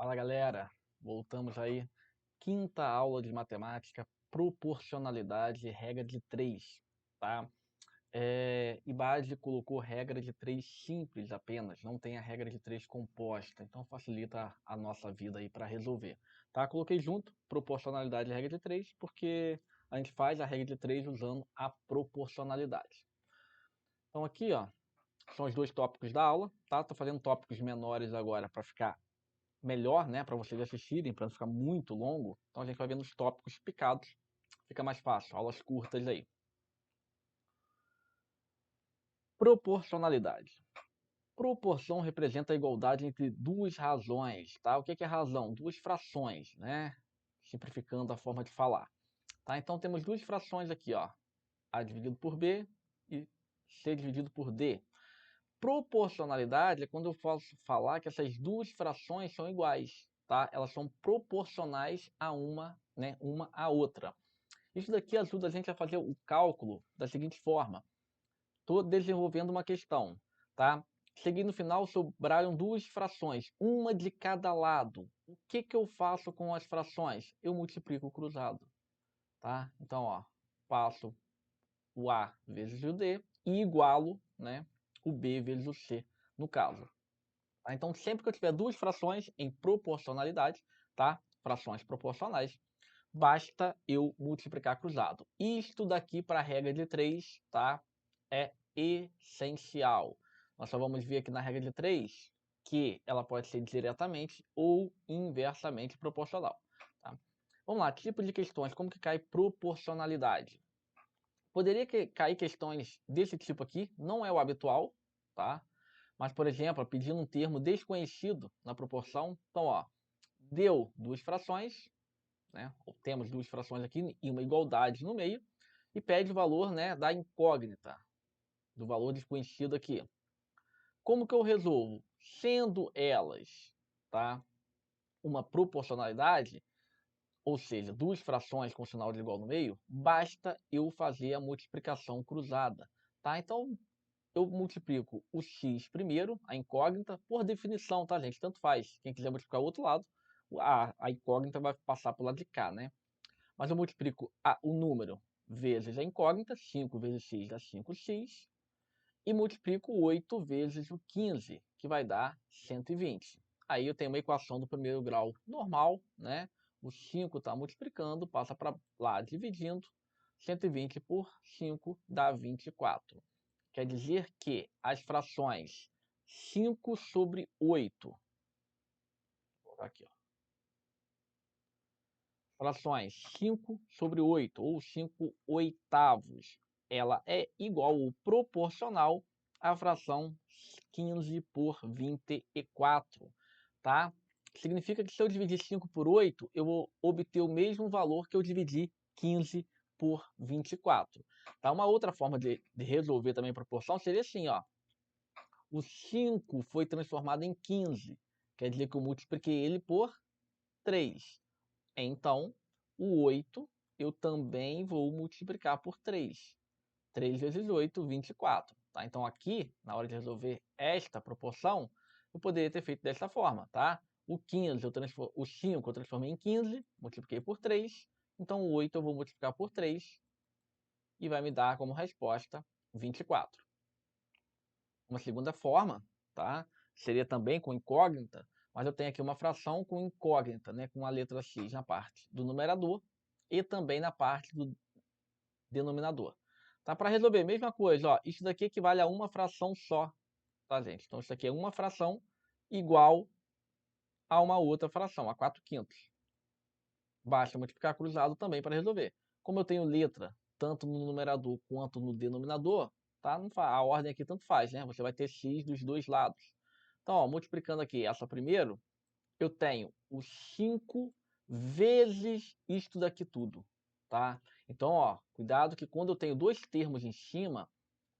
Fala galera, voltamos aí, quinta aula de matemática, proporcionalidade, regra de 3, tá? Ibad colocou regra de 3 simples apenas, não tem a regra de 3 composta, então facilita a nossa vida aí para resolver, tá? Coloquei junto proporcionalidade e regra de 3 porque a gente faz a regra de 3 usando a proporcionalidade. Então aqui, ó, são os dois tópicos da aula, tá? Tô fazendo tópicos menores agora para ficar melhor, né, para vocês assistirem, para não ficar muito longo. Então a gente vai vendo os tópicos picados, fica mais fácil, aulas curtas aí. Proporcionalidade. Proporção representa a igualdade entre duas razões, tá? O que é razão? Duas frações, né? Simplificando a forma de falar. Tá? Então temos duas frações aqui, ó. A dividido por B e C dividido por D. Proporcionalidade é quando eu posso falar que essas duas frações são iguais, tá? Elas são proporcionais a uma, né, uma à outra. Isso daqui ajuda a gente a fazer o cálculo da seguinte forma. Estou desenvolvendo uma questão, tá? Cheguei no final, sobraram duas frações, uma de cada lado. O que eu faço com as frações? Eu multiplico o cruzado, tá? Então, ó, passo o A vezes o D e igualo, né, o B vezes o C, no caso. Tá? Então, sempre que eu tiver duas frações em proporcionalidade, tá? Frações proporcionais, basta eu multiplicar cruzado. Isto daqui para a regra de 3, tá? É essencial. Nós só vamos ver aqui na regra de 3 que ela pode ser diretamente ou inversamente proporcional. Tá? Vamos lá, tipo de questões, como que cai proporcionalidade? Poderia cair questões desse tipo aqui, não é o habitual, tá? Mas, por exemplo, pedindo um termo desconhecido na proporção. Então, ó, deu duas frações, né? Temos duas frações aqui e uma igualdade no meio, e pede o valor, né, da incógnita, do valor desconhecido aqui. Como que eu resolvo? Sendo elas, tá, uma proporcionalidade, ou seja, duas frações com sinal de igual no meio, basta eu fazer a multiplicação cruzada, tá? Então, eu multiplico o x primeiro, a incógnita, por definição, tá, gente? Tanto faz. Quem quiser multiplicar o outro lado, a incógnita vai passar para o lado de cá, né? Mas eu multiplico o número vezes a incógnita, 5 vezes x dá 5x, e multiplico 8 vezes o 15, que vai dar 120. Aí eu tenho uma equação do primeiro grau normal, né? O 5 está multiplicando, passa para lá dividindo, 120 por 5 dá 24. Quer dizer que as frações 5 sobre 8, vou colocar aqui, ó, frações 5 sobre 8 ou 5 oitavos, ela é igual ou proporcional à fração 15 por 24, tá? Significa que se eu dividir 5 por 8, eu vou obter o mesmo valor que eu dividi 15 por 24. Tá? Uma outra forma de resolver também proporção seria assim, ó. O 5 foi transformado em 15, quer dizer que eu multipliquei ele por 3. Então, o 8 eu também vou multiplicar por 3. 3 vezes 8, 24. Tá? Então, aqui, na hora de resolver esta proporção, eu poderia ter feito dessa forma. Tá? O 5 eu transformei em 15, multipliquei por 3. Então, o 8 eu vou multiplicar por 3 e vai me dar como resposta 24. Uma segunda forma, tá? Seria também com incógnita, mas eu tenho aqui uma fração com incógnita, né? Com a letra x na parte do numerador e também na parte do denominador. Tá? Para resolver, mesma coisa, ó, isso daqui equivale a uma fração só, tá, gente? Então, isso aqui é uma fração igual a uma outra fração, a 4/5. Basta multiplicar cruzado também para resolver. Como eu tenho letra tanto no numerador quanto no denominador, tá? A ordem aqui tanto faz, né? Você vai ter x dos dois lados. Então, ó, multiplicando aqui essa primeiro, eu tenho o 5 vezes isto daqui tudo, tá? Então, ó, cuidado que quando eu tenho dois termos em cima,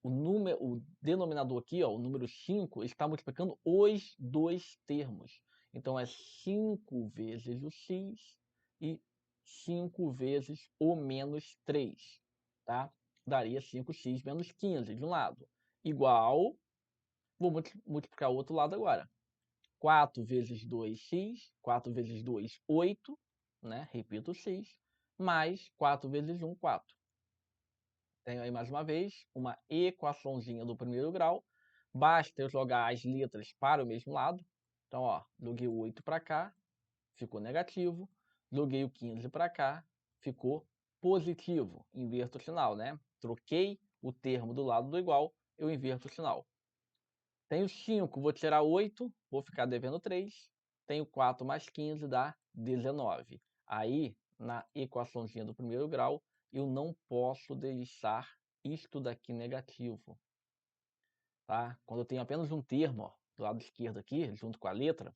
o denominador aqui, ó, o número 5, está multiplicando os dois termos. Então, é 5 vezes o x e 5 vezes o menos 3, tá? Daria 5x menos 15 de um lado. Igual, vou multiplicar o outro lado agora. 4 vezes 2, x. 4 vezes 2, 8. Né? Repito, x. Mais 4 vezes 1, 4. Tenho aí, mais uma vez, uma equaçãozinha do primeiro grau. Basta eu jogar as letras para o mesmo lado. Então, ó, joguei o 8 para cá, ficou negativo. Joguei o 15 para cá, ficou positivo. Inverto o sinal, né? Troquei o termo do lado do igual, eu inverto o sinal. Tenho 5, vou tirar 8, vou ficar devendo 3. Tenho 4 mais 15 dá 19. Aí, na equaçãozinha do primeiro grau, eu não posso deixar isto daqui negativo. Tá? Quando eu tenho apenas um termo, ó, do lado esquerdo aqui, junto com a letra,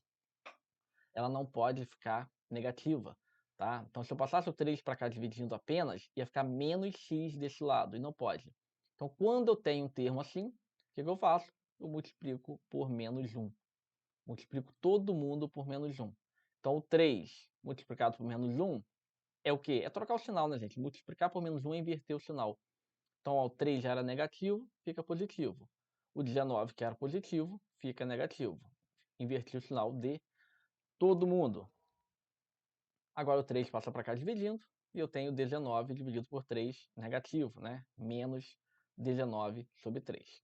ela não pode ficar negativa. Tá? Então, se eu passasse o 3 para cá dividindo apenas, ia ficar menos x desse lado, e não pode. Então, quando eu tenho um termo assim, o que eu faço? Eu multiplico por menos 1. Multiplico todo mundo por menos 1. Então, o 3 multiplicado por menos 1 é o quê? É trocar o sinal, né, gente? Multiplicar por menos 1 é inverter o sinal. Então, ó, o 3 já era negativo, fica positivo. O 19, que era positivo, fica negativo. Inverti o sinal de todo mundo. Agora o 3 passa para cá dividindo, e eu tenho 19 dividido por 3 negativo, né? Menos 19 sobre 3.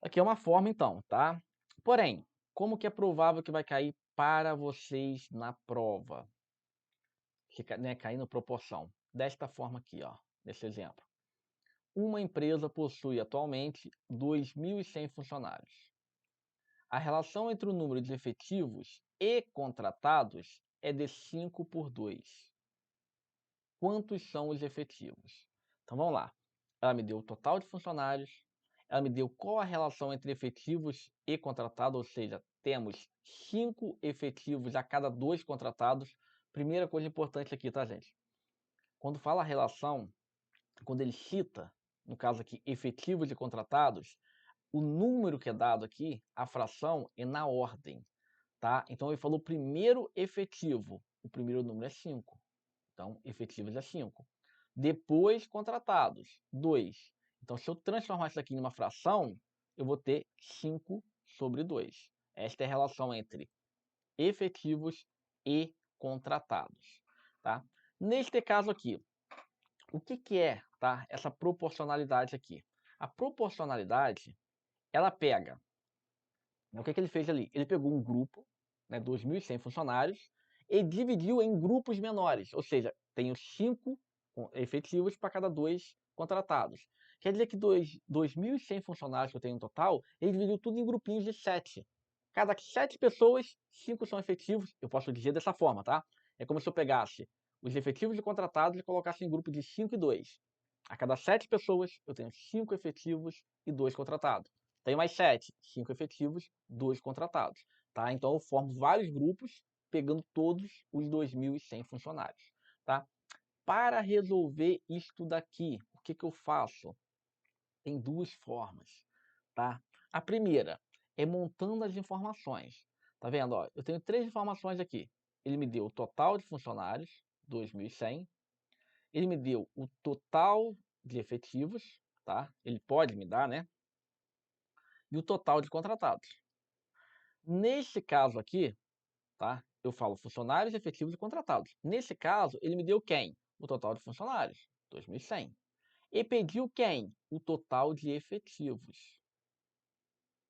Aqui é uma forma, então, tá? Porém, como que é provável que vai cair para vocês na prova? Fica, né, caindo proporção. Desta forma aqui, ó, nesse exemplo. Uma empresa possui atualmente 2.100 funcionários. A relação entre o número de efetivos e contratados é de 5 por 2. Quantos são os efetivos? Então vamos lá. Ela me deu o total de funcionários, ela me deu qual a relação entre efetivos e contratados, ou seja, temos 5 efetivos a cada 2 contratados. Primeira coisa importante aqui, tá, gente? Quando fala relação, quando ele cita, no caso aqui, efetivos e contratados, o número que é dado aqui, a fração, é na ordem, tá? Então, ele falou primeiro efetivo, o primeiro número é 5. Então, efetivos é 5. Depois, contratados, 2. Então, se eu transformar isso aqui em uma fração, eu vou ter 5 sobre 2. Esta é a relação entre efetivos e contratados, tá? Neste caso aqui, o que é, tá, essa proporcionalidade aqui? A proporcionalidade, ela pega, né, o que ele fez ali? Ele pegou um grupo, né, 2.100 funcionários, e dividiu em grupos menores, ou seja, tenho 5 efetivos para cada 2 contratados. Quer dizer que 2.100 funcionários que eu tenho no total, ele dividiu tudo em grupinhos de 7. Cada 7 pessoas, 5 são efetivos, eu posso dizer dessa forma, tá? É como se eu pegasse os efetivos e contratados e colocasse em grupo de 5 e 2. A cada 7 pessoas, eu tenho 5 efetivos e 2 contratados. Tenho mais 7, 5 efetivos, 2 contratados. Tá? Então, eu formo vários grupos, pegando todos os 2.100 funcionários. Tá? Para resolver isto daqui, o que eu faço? Tem duas formas. Tá? A primeira é montando as informações. Tá vendo? Ó, eu tenho 3 informações aqui. Ele me deu o total de funcionários, 2.100. Ele me deu o total de efetivos, tá? Ele pode me dar, né? E o total de contratados. Nesse caso aqui, tá? Eu falo funcionários efetivos e contratados. Nesse caso, ele me deu quem? O total de funcionários, 2.100. E pediu quem? O total de efetivos.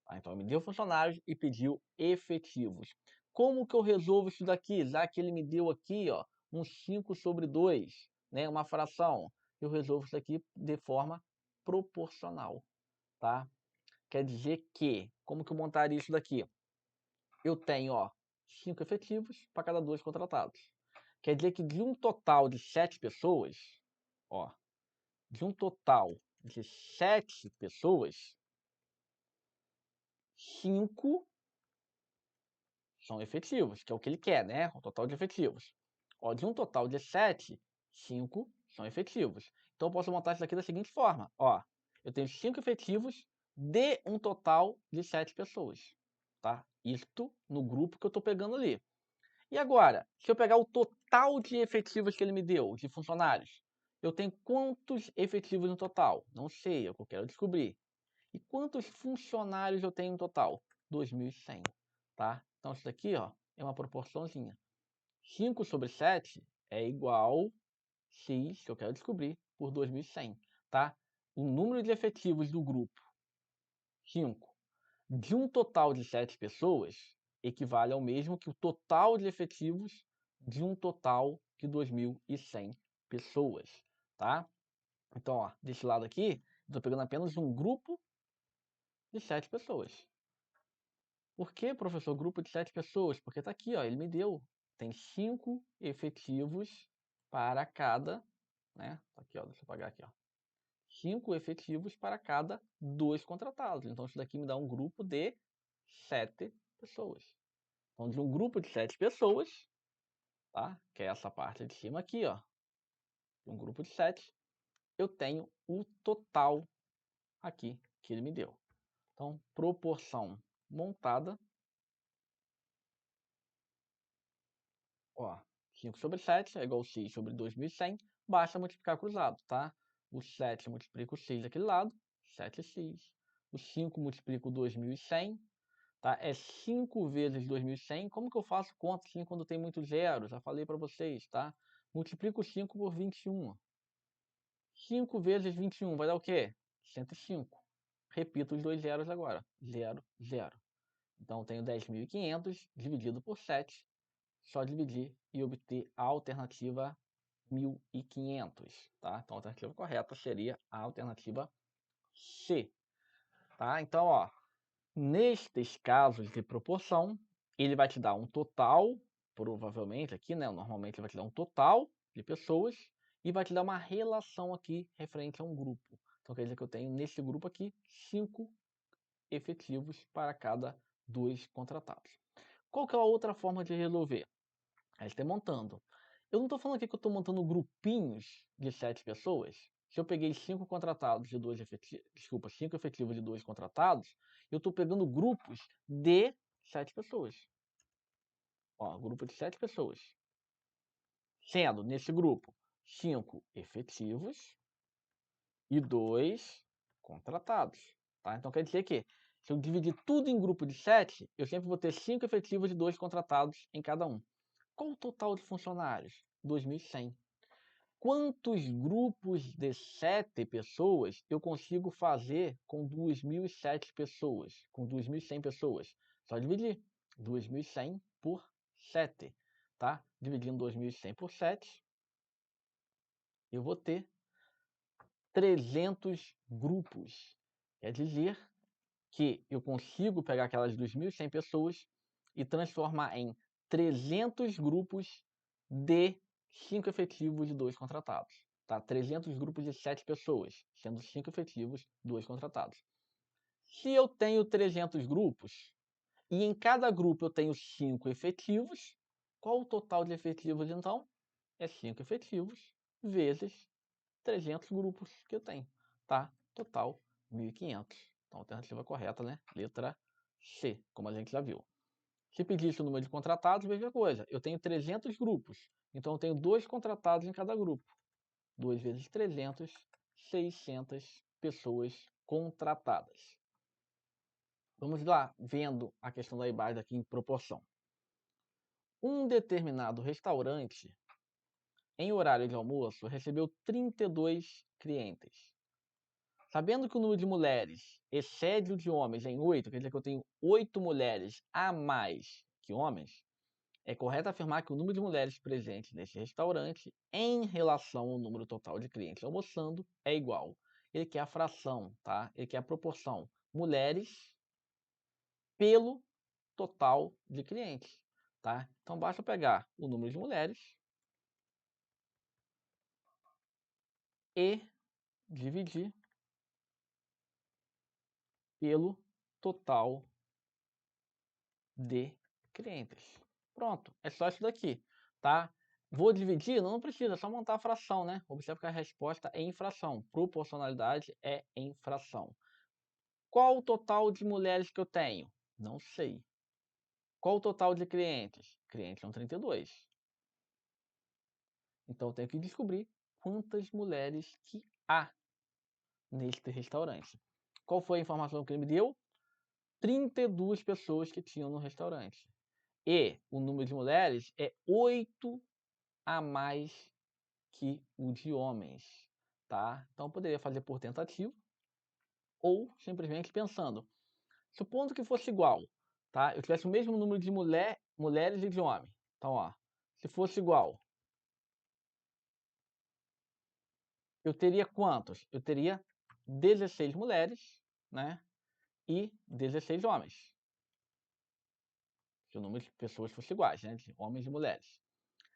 Tá? Então, ele me deu funcionários e pediu efetivos. Como que eu resolvo isso daqui? Já que ele me deu aqui, ó, um 5 sobre 2, né? Uma fração. Eu resolvo isso aqui de forma proporcional, tá? Quer dizer que, como que eu montaria isso daqui? Eu tenho, ó, 5 efetivos para cada 2 contratados. Quer dizer que de um total de 7 pessoas, ó, de um total de 7 pessoas, 5 são efetivos, que é o que ele quer, né? O total de efetivos. Ó, de um total de 7, 5 são efetivos. Então eu posso montar isso aqui da seguinte forma, ó. Eu tenho 5 efetivos de um total de 7 pessoas, tá? Isto no grupo que eu estou pegando ali. E agora, se eu pegar o total de efetivos que ele me deu, de funcionários, eu tenho quantos efetivos no total? Não sei, é o que eu quero descobrir. E quantos funcionários eu tenho no total? 2.100, tá? Então, isso daqui, ó, é uma proporçãozinha. 5 sobre 7 é igual x, que eu quero descobrir, por 2.100, tá? O número de efetivos do grupo, 5, de um total de 7 pessoas, equivale ao mesmo que o total de efetivos de um total de 2.100 pessoas, tá? Então, ó, desse lado aqui, estou pegando apenas um grupo de 7 pessoas. Por que, professor, grupo de 7 pessoas? Porque está aqui, ó, ele me deu. Tem 5 efetivos para cada, né? Tá aqui, ó, deixa eu apagar aqui, ó. 5 efetivos para cada 2 contratados. Então, isso daqui me dá um grupo de 7 pessoas. Então, de um grupo de 7 pessoas, tá? Que é essa parte de cima aqui, ó. De um grupo de 7, eu tenho o total aqui que ele me deu. Então, proporção montada, ó, 5 sobre 7 é igual a x sobre 2.100, basta multiplicar cruzado, tá? O 7 multiplica o 6 daquele lado, 7x. O 5 multiplica o 2.100, tá? É 5 vezes 2.100. Como que eu faço conta assim quando tem muito zero? Já falei para vocês, tá? Multiplico 5 por 21. 5 vezes 21 vai dar o quê? 105. Repito os dois zeros agora. 0, 0. Então, eu tenho 10.500 dividido por 7. Só dividir e obter a alternativa 1.500. Tá? Então, a alternativa correta seria a alternativa C. Tá? Então, ó, nestes casos de proporção, ele vai te dar um total, provavelmente aqui, né? Normalmente ele vai te dar um total de pessoas e vai te dar uma relação aqui referente a um grupo. Então quer dizer que eu tenho nesse grupo aqui 5 efetivos para cada 2 contratados. Qual que é a outra forma de resolver? A gente está montando. Eu não estou falando aqui que eu estou montando grupinhos de 7 pessoas. Se eu peguei 5 contratados de 2 efetivos, desculpa, 5 efetivos de 2 contratados, eu estou pegando grupos de 7 pessoas. Ó, grupo de 7 pessoas. Sendo, nesse grupo, 5 efetivos e 2 contratados. Tá? Então quer dizer que, se eu dividir tudo em grupo de 7, eu sempre vou ter 5 efetivos e 2 contratados em cada um. Qual o total de funcionários? 2.100. Quantos grupos de 7 pessoas eu consigo fazer com 2.007 pessoas? Com 2.100 pessoas? Só dividir 2.100 por 7, tá? Dividindo 2.100 por 7, eu vou ter 300 grupos. Quer dizer que eu consigo pegar aquelas 2.100 pessoas e transformar em 300 grupos de 5 efetivos e 2 contratados. Tá? 300 grupos de 7 pessoas, sendo 5 efetivos, 2 contratados. Se eu tenho 300 grupos e em cada grupo eu tenho 5 efetivos, qual o total de efetivos então? É 5 efetivos vezes 300 grupos que eu tenho, tá? Total 1.500. Então, a alternativa correta, né? Letra C, como a gente já viu. Se pedisse o número de contratados, mesma coisa. Eu tenho 300 grupos, então eu tenho 2 contratados em cada grupo. 2 vezes 300, 600 pessoas contratadas. Vamos lá, vendo a questão da IBARD aqui em proporção. Um determinado restaurante, em horário de almoço, recebeu 32 clientes. Sabendo que o número de mulheres excede o de homens em 8, quer dizer que eu tenho 8 mulheres a mais que homens, é correto afirmar que o número de mulheres presentes nesse restaurante, em relação ao número total de clientes almoçando, é igual. Ele quer a fração, tá? Ele quer a proporção mulheres pelo total de clientes, tá? Então basta pegar o número de mulheres e dividir pelo total de clientes. Pronto, é só isso daqui, tá? Vou dividir? Não precisa, é só montar a fração, né? Observe que a resposta é em fração. Proporcionalidade é em fração. Qual o total de mulheres que eu tenho? Não sei. Qual o total de clientes? Clientes são 32. Então eu tenho que descobrir quantas mulheres que há neste restaurante. Qual foi a informação que ele me deu? 32 pessoas que tinham no restaurante. E o número de mulheres é 8 a mais que o de homens, tá? Então, eu poderia fazer por tentativa ou simplesmente pensando. Supondo que fosse igual, tá? Eu tivesse o mesmo número de mulheres e de homens. Então, ó, se fosse igual, eu teria quantos? Eu teria 16 mulheres, né? E 16 homens. Se o número de pessoas fosse iguais, né? De homens e mulheres.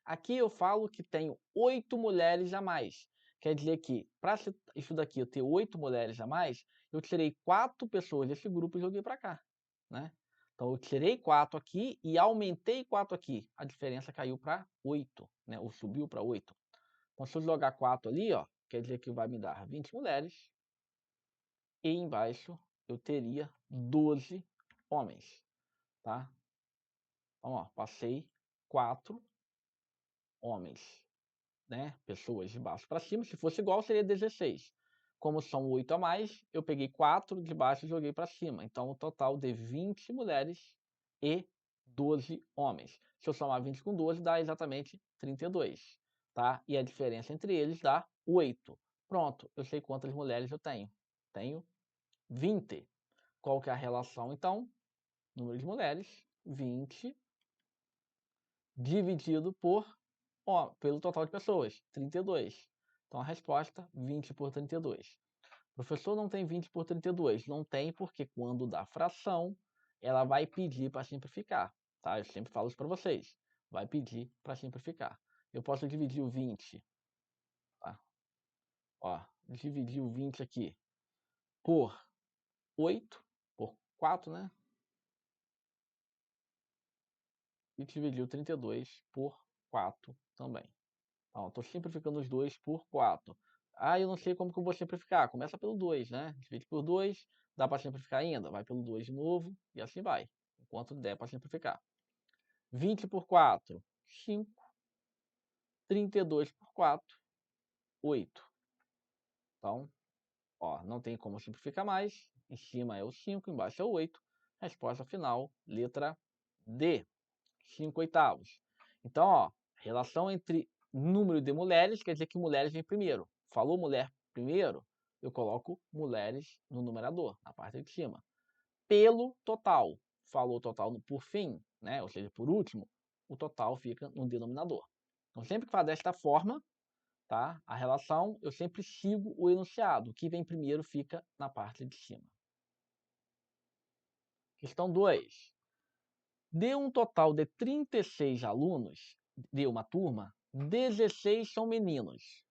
Aqui eu falo que tenho 8 mulheres a mais. Quer dizer que, para isso daqui eu ter 8 mulheres a mais, eu tirei 4 pessoas desse grupo e joguei para cá, né? Então eu tirei 4 aqui e aumentei 4 aqui. A diferença caiu para 8, né? Ou subiu para 8. Então se eu jogar 4 ali, ó, quer dizer que vai me dar 20 mulheres. E embaixo eu teria 12 homens, tá? Então, ó, passei 4 homens, né? Pessoas de baixo para cima. Se fosse igual, seria 16. Como são 8 a mais, eu peguei 4 de baixo e joguei para cima. Então, o total de 20 mulheres e 12 homens. Se eu somar 20 com 12, dá exatamente 32, tá? E a diferença entre eles dá 8. Pronto, eu sei quantas mulheres eu tenho. Tenho 20. Qual que é a relação, então? Número de mulheres, 20, dividido pelo total de pessoas, 32. Então a resposta, 20 por 32. Professor, não tem 20 por 32. Não tem, porque quando dá fração, ela vai pedir para simplificar, tá? Eu sempre falo isso para vocês. Vai pedir para simplificar. Eu posso dividir o 20, tá? Ó, dividir o 20 aqui por 8, por 4, né? E dividir o 32 por 4 também. Então, estou simplificando os 2 por 4. Ah, eu não sei como que eu vou simplificar. Começa pelo 2, né? Divide por 2, dá para simplificar ainda. Vai pelo 2 de novo e assim vai, enquanto der para simplificar. 20 por 4, 5. 32 por 4, 8. Então, ó, não tem como simplificar mais. Em cima é o 5, embaixo é o 8. Resposta final, letra D. 5 oitavos. Então, ó, relação entre número de mulheres quer dizer que mulheres vem primeiro. Falou mulher primeiro, eu coloco mulheres no numerador, na parte de cima. Pelo total. Falou total por fim, né? Ou seja, por último, o total fica no denominador. Então, sempre que faz desta forma, tá? A relação, eu sempre sigo o enunciado. O que vem primeiro fica na parte de cima. Questão 2. De um total de 36 alunos de uma turma, 16 são meninos.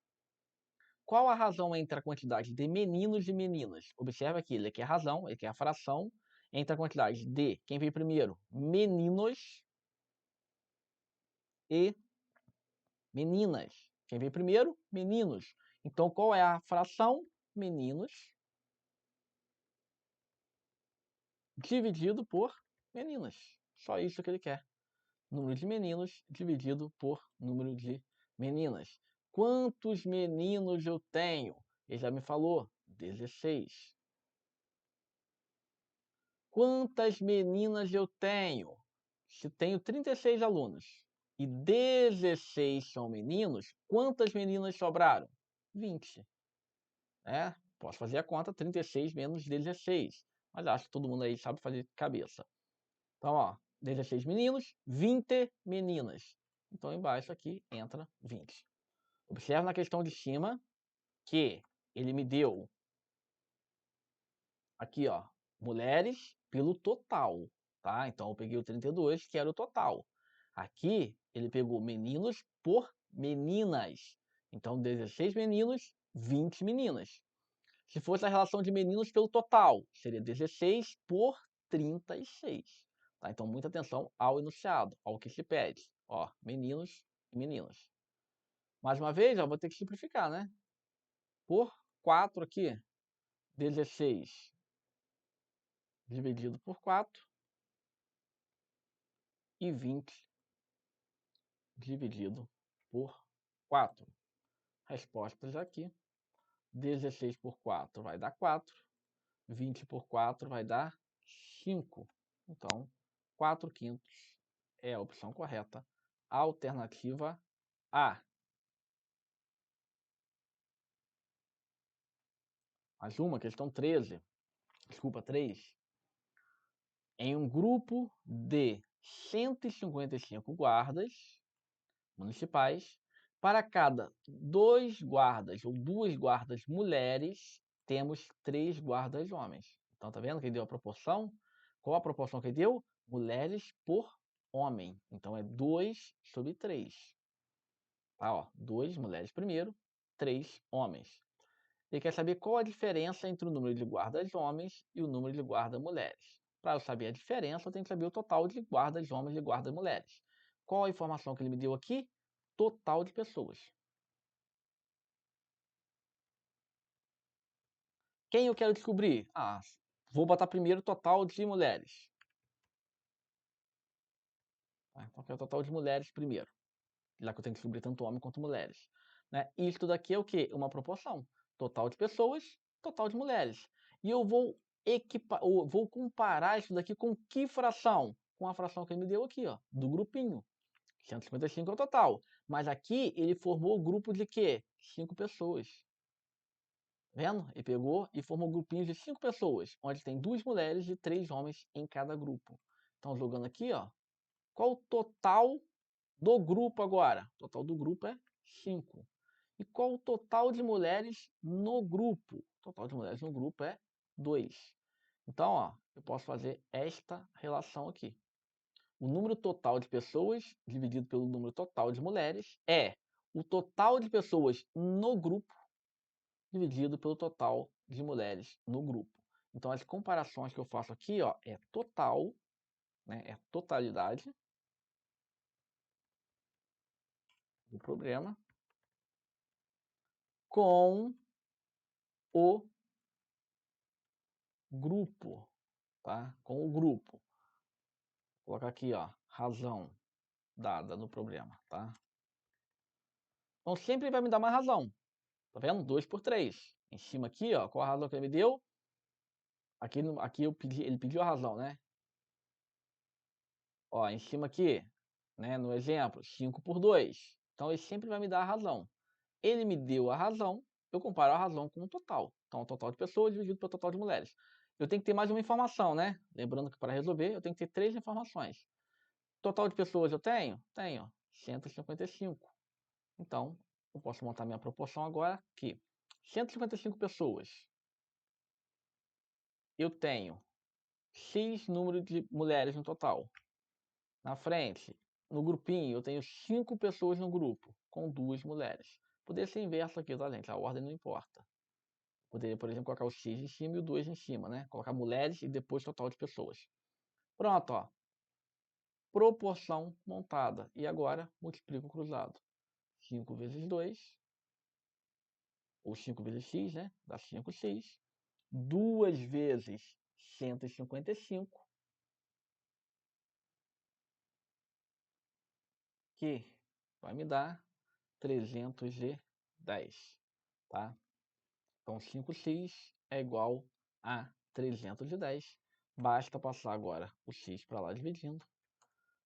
Qual a razão entre a quantidade de meninos e meninas? Observe aqui, ele quer a razão, ele quer a fração entre a quantidade de, quem veio primeiro? Meninos e meninas. Quem veio primeiro? Meninos. Então, qual é a fração? Meninos dividido por meninas. Só isso que ele quer. Número de meninos dividido por número de meninas. Quantos meninos eu tenho? Ele já me falou, 16. Quantas meninas eu tenho? Se tenho 36 alunos e 16 são meninos, quantas meninas sobraram? 20. É, posso fazer a conta, 36 menos 16. Mas acho que todo mundo aí sabe fazer de cabeça. Então, ó, 16 meninos, 20 meninas. Então, embaixo aqui entra 20. Observe na questão de cima que ele me deu aqui, ó, mulheres pelo total, tá? Então, eu peguei o 32, que era o total. Aqui, ele pegou meninos por meninas. Então, 16 meninos, 20 meninas. Se fosse a relação de meninos pelo total, seria 16 por 36. Tá? Então, muita atenção ao enunciado, ao que se pede. Ó, meninos e meninas. Mais uma vez, ó, vou ter que simplificar, né? Por 4 aqui, 16 dividido por 4 e 20 dividido por 4. Respostas aqui. 16 por 4 vai dar 4. 20 por 4 vai dar 5. Então, 4 quintos é a opção correta. Alternativa A. Mais uma, questão 13. Desculpa, 3. Em um grupo de 155 guardas municipais, para cada 2 guardas ou 2 guardas mulheres, temos 3 guardas homens. Então, tá vendo que ele deu a proporção? Qual a proporção que ele deu? Mulheres por homem. Então, é 2/3. Tá, ó, 2 mulheres primeiro, 3 homens. Ele quer saber qual a diferença entre o número de guardas homens e o número de guardas mulheres. Para eu saber a diferença, eu tenho que saber o total de guardas homens e guardas mulheres. Qual a informação que ele me deu aqui? Total de pessoas. Quem eu quero descobrir? Vou botar primeiro o total de mulheres. Então, quero o total de mulheres primeiro. Já que eu tenho que descobrir tanto homem quanto mulheres. Isto daqui é o quê? Uma proporção. Total de pessoas, total de mulheres. E eu vou comparar isso daqui com que fração? Com a fração que ele me deu aqui, ó, do grupinho. 155 é o total. Mas aqui ele formou o grupo de quê? 5 pessoas. Vendo? Ele pegou e formou grupinhos de 5 pessoas, onde tem 2 mulheres e 3 homens em cada grupo. Então, jogando aqui, ó, qual o total do grupo agora? O total do grupo é 5. E qual o total de mulheres no grupo? O total de mulheres no grupo é 2. Então, ó, eu posso fazer esta relação aqui. O número total de pessoas dividido pelo número total de mulheres é o total de pessoas no grupo dividido pelo total de mulheres no grupo. Então, as comparações que eu faço aqui, ó, é total, é totalidade do problema com o grupo, tá? Com o grupo. Vou colocar aqui, ó, razão dada no problema, tá? Então, sempre vai me dar uma razão. Tá vendo? 2/3. Em cima aqui, ó, qual a razão que ele me deu? Aqui ele pediu a razão, né? Ó, em cima aqui, no exemplo, 5/2. Então, ele sempre vai me dar a razão. Ele me deu a razão, eu comparo a razão com o total. Então, o total de pessoas dividido pelo total de mulheres. Eu tenho que ter mais uma informação, né? Lembrando que para resolver, eu tenho que ter 3 informações. Total de pessoas eu tenho? Tenho. 155. Então, eu posso montar minha proporção agora que 155 pessoas. Eu tenho X número de mulheres no total. Na frente, no grupinho, eu tenho 5 pessoas no grupo, com 2 mulheres. Poderia ser inverso aqui, tá, gente? A ordem não importa. Poderia, por exemplo, colocar o X em cima e o 2 em cima, né? Colocar mulheres e depois total de pessoas. Pronto, ó. Proporção montada. E agora, multiplico o cruzado. 5 vezes 2, ou 5 vezes x, né? Dá 5x. 2 vezes 155, que vai me dar 310, tá? Então, 5x é igual a 310. Basta passar agora o x para lá dividindo.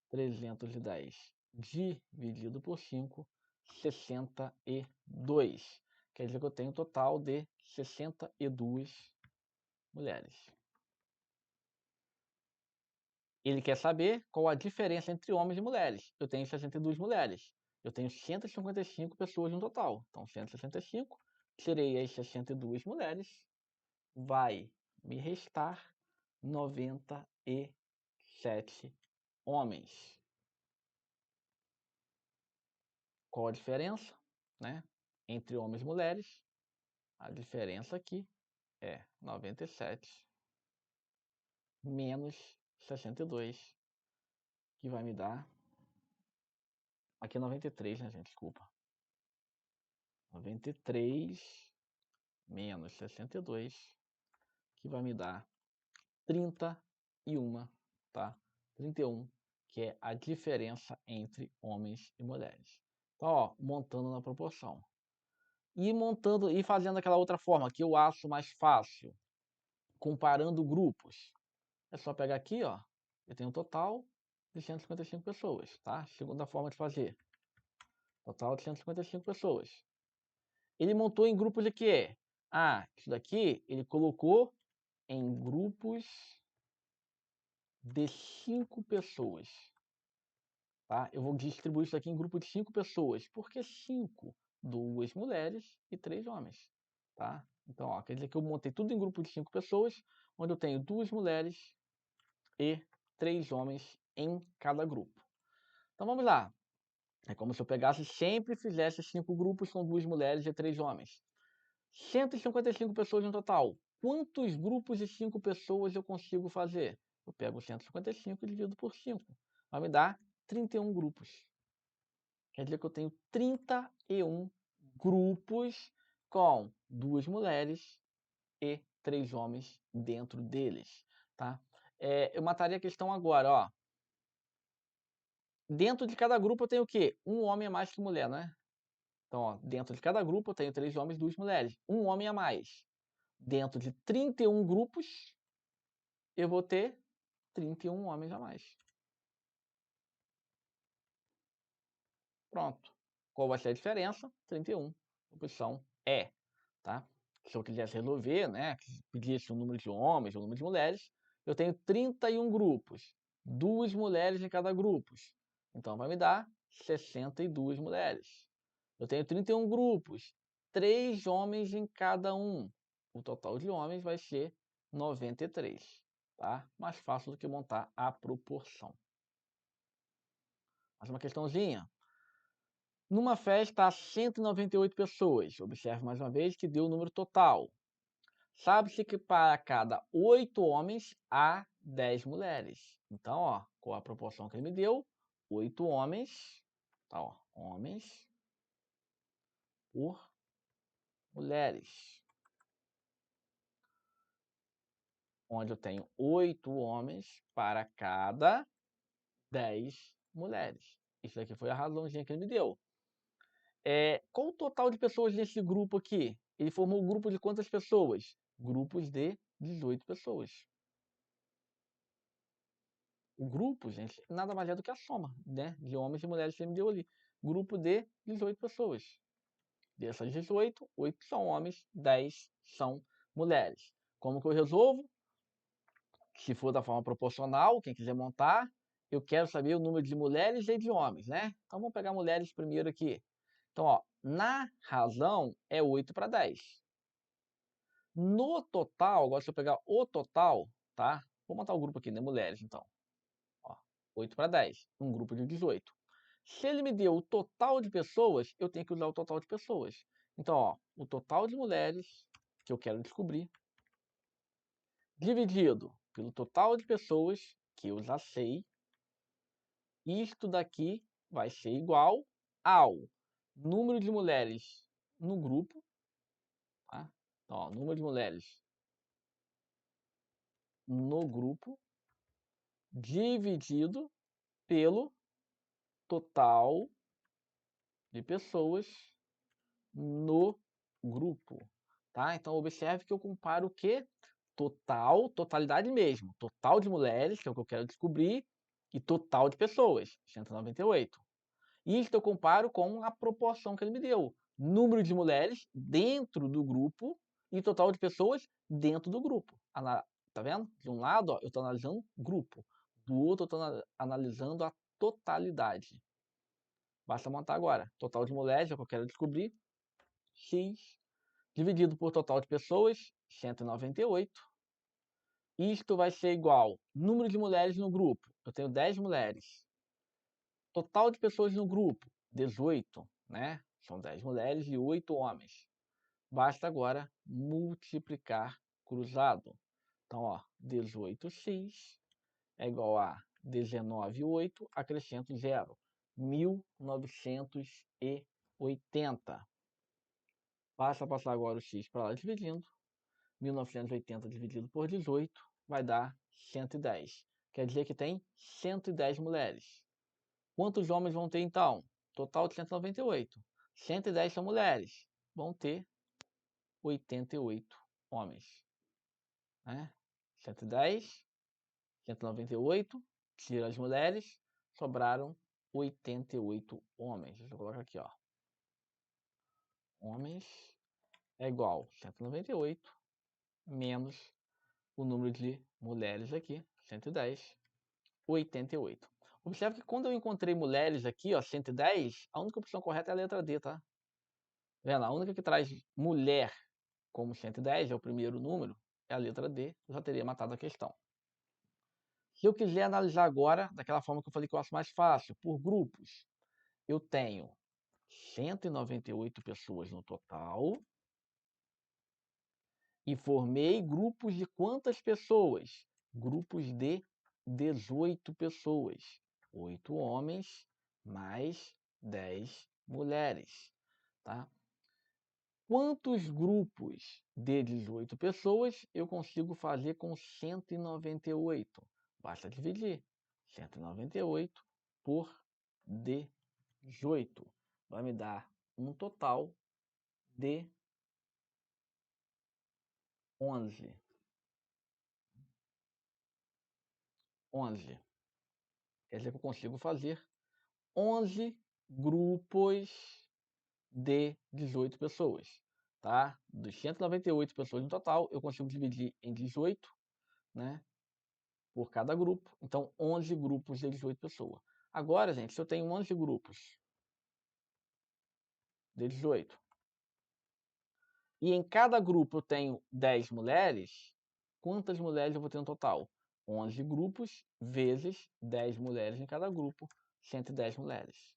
310 dividido por 5, 62. Quer dizer que eu tenho um total de 62 mulheres. Ele quer saber qual a diferença entre homens e mulheres. Eu tenho 62 mulheres. Eu tenho 155 pessoas no total. Então, 165, tirei as 62 mulheres, vai me restar 97 homens. Qual a diferença, entre homens e mulheres? A diferença aqui é 97 menos 62, que vai me dar... Aqui é 93, né, gente? Desculpa. 93 menos 62, que vai me dar 31, tá? 31, que é a diferença entre homens e mulheres. Então, ó, montando na proporção. E montando e fazendo aquela outra forma que eu acho mais fácil, comparando grupos. É só pegar aqui, ó, eu tenho o total de 155 pessoas, tá? Segunda forma de fazer. Total de 155 pessoas. Ele montou em grupos de quê? Ah, isso daqui ele colocou em grupos de 5 pessoas. Tá? Eu vou distribuir isso aqui em grupo de 5 pessoas. Por que 5? 2 mulheres e 3 homens. Tá? Então, ó, quer dizer que eu montei tudo em grupo de 5 pessoas, onde eu tenho 2 mulheres e 3 homens em cada grupo. Então vamos lá. É como se eu pegasse e sempre fizesse 5 grupos com 2 mulheres e 3 homens. 155 pessoas no total. Quantos grupos de 5 pessoas eu consigo fazer? Eu pego 155 e divido por 5. Vai me dar 31 grupos. Quer dizer que eu tenho 31 grupos com 2 mulheres e 3 homens dentro deles. Tá? Eu mataria a questão agora. Ó. Dentro de cada grupo eu tenho o quê? Um homem a mais que mulher, não é? Então, ó, dentro de cada grupo eu tenho 3 homens e 2 mulheres. Um homem a mais. Dentro de 31 grupos, eu vou ter 31 homens a mais. Pronto. Qual vai ser a diferença? 31. Opção E. Tá? Se eu quisesse resolver, né, pedisse o número de homens ou o número de mulheres, eu tenho 31 grupos. 2 mulheres em cada grupo. Então, vai me dar 62 mulheres. Eu tenho 31 grupos. 3 homens em cada um. O total de homens vai ser 93. Tá? Mais fácil do que montar a proporção. Mais uma questãozinha. Numa festa há 198 pessoas. Observe mais uma vez que deu o número total. Sabe-se que para cada 8 homens há 10 mulheres. Então, ó, qual a proporção que ele me deu? 8 homens, tá, ó, homens por mulheres. Onde eu tenho 8 homens para cada 10 mulheres. Isso aqui foi a razãozinha que ele me deu. Qual o total de pessoas nesse grupo aqui? Ele formou um grupo de quantas pessoas? Grupos de 18 pessoas. O grupo, gente, nada mais é do que a soma, né? De homens e mulheres que ele me deu ali. Grupo de 18 pessoas. Dessas 18, 8 são homens, 10 são mulheres. Como que eu resolvo? Se for da forma proporcional, quem quiser montar, eu quero saber o número de mulheres e de homens, né? Então vamos pegar mulheres primeiro aqui. Então, ó, na razão é 8 para 10. No total, agora se eu pegar o total, tá? Vou montar o grupo aqui, né? Mulheres, então. Ó, 8 para 10, um grupo de 18. Se ele me deu o total de pessoas, eu tenho que usar o total de pessoas. Então, ó, o total de mulheres que eu quero descobrir, dividido pelo total de pessoas que eu já sei, isto daqui vai ser igual ao número de mulheres no grupo, tá? Então, ó, número de mulheres no grupo dividido pelo total de pessoas no grupo, tá? Então observe que eu comparo o quê? Totalidade mesmo, total de mulheres, que é o que eu quero descobrir, e total de pessoas, 198. Isto eu comparo com a proporção que ele me deu. Número de mulheres dentro do grupo e total de pessoas dentro do grupo. Tá vendo? De um lado, ó, eu estou analisando grupo. Do outro, eu estou analisando a totalidade. Basta montar agora. Total de mulheres é o que eu quero descobrir. X dividido por total de pessoas, 198. Isto vai ser igual número de mulheres no grupo. Eu tenho 10 mulheres. Total de pessoas no grupo, 18, né? São 10 mulheres e 8 homens. Basta agora multiplicar cruzado. Então, ó, 18x é igual a 19,8, acrescento 0. 1980. Basta passar agora o x para lá dividindo. 1980 dividido por 18 vai dar 110. Quer dizer que tem 110 mulheres. Quantos homens vão ter então? Total de 198. 110 são mulheres. Vão ter 88 homens. Né? 110, 198, tira as mulheres, sobraram 88 homens. Deixa eu colocar aqui, ó. Homens é igual a 198 menos o número de mulheres aqui, 110, 88. Observe que quando eu encontrei mulheres aqui, ó, 110, a única opção correta é a letra D, tá? Vendo? A única que traz mulher como 110, é o primeiro número, é a letra D, eu já teria matado a questão. Se eu quiser analisar agora, daquela forma que eu falei que eu acho mais fácil, por grupos, eu tenho 198 pessoas no total e formei grupos de quantas pessoas? Grupos de 18 pessoas. 8 homens mais 10 mulheres, tá? Quantos grupos de 18 pessoas eu consigo fazer com 198? Basta dividir 198 por 18. Vai me dar um total de 11. 11. Quer dizer que eu consigo fazer 11 grupos de 18 pessoas, tá? Dos 198 pessoas no total, eu consigo dividir em 18, né? Por cada grupo. Então, 11 grupos de 18 pessoas. Agora, gente, se eu tenho 11 grupos de 18 e em cada grupo eu tenho 10 mulheres, quantas mulheres eu vou ter no total? 11 grupos vezes 10 mulheres em cada grupo, 110 mulheres.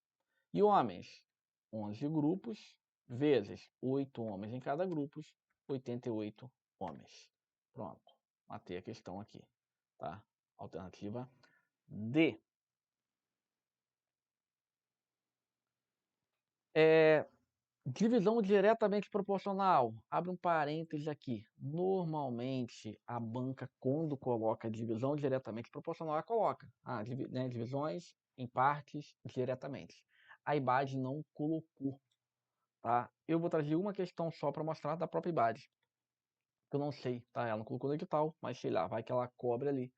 E homens? 11 grupos vezes 8 homens em cada grupo, 88 homens. Pronto, matei a questão aqui, tá? Alternativa D. Divisão diretamente proporcional. Abre um parêntese aqui. Normalmente, a banca, quando coloca divisão diretamente proporcional, ela coloca divisões em partes diretamente. A IBAD não colocou. Tá? Eu vou trazer uma questão só para mostrar da própria IBAD. Eu não sei, tá? Ela não colocou no edital, mas sei lá, vai que ela cobre ali.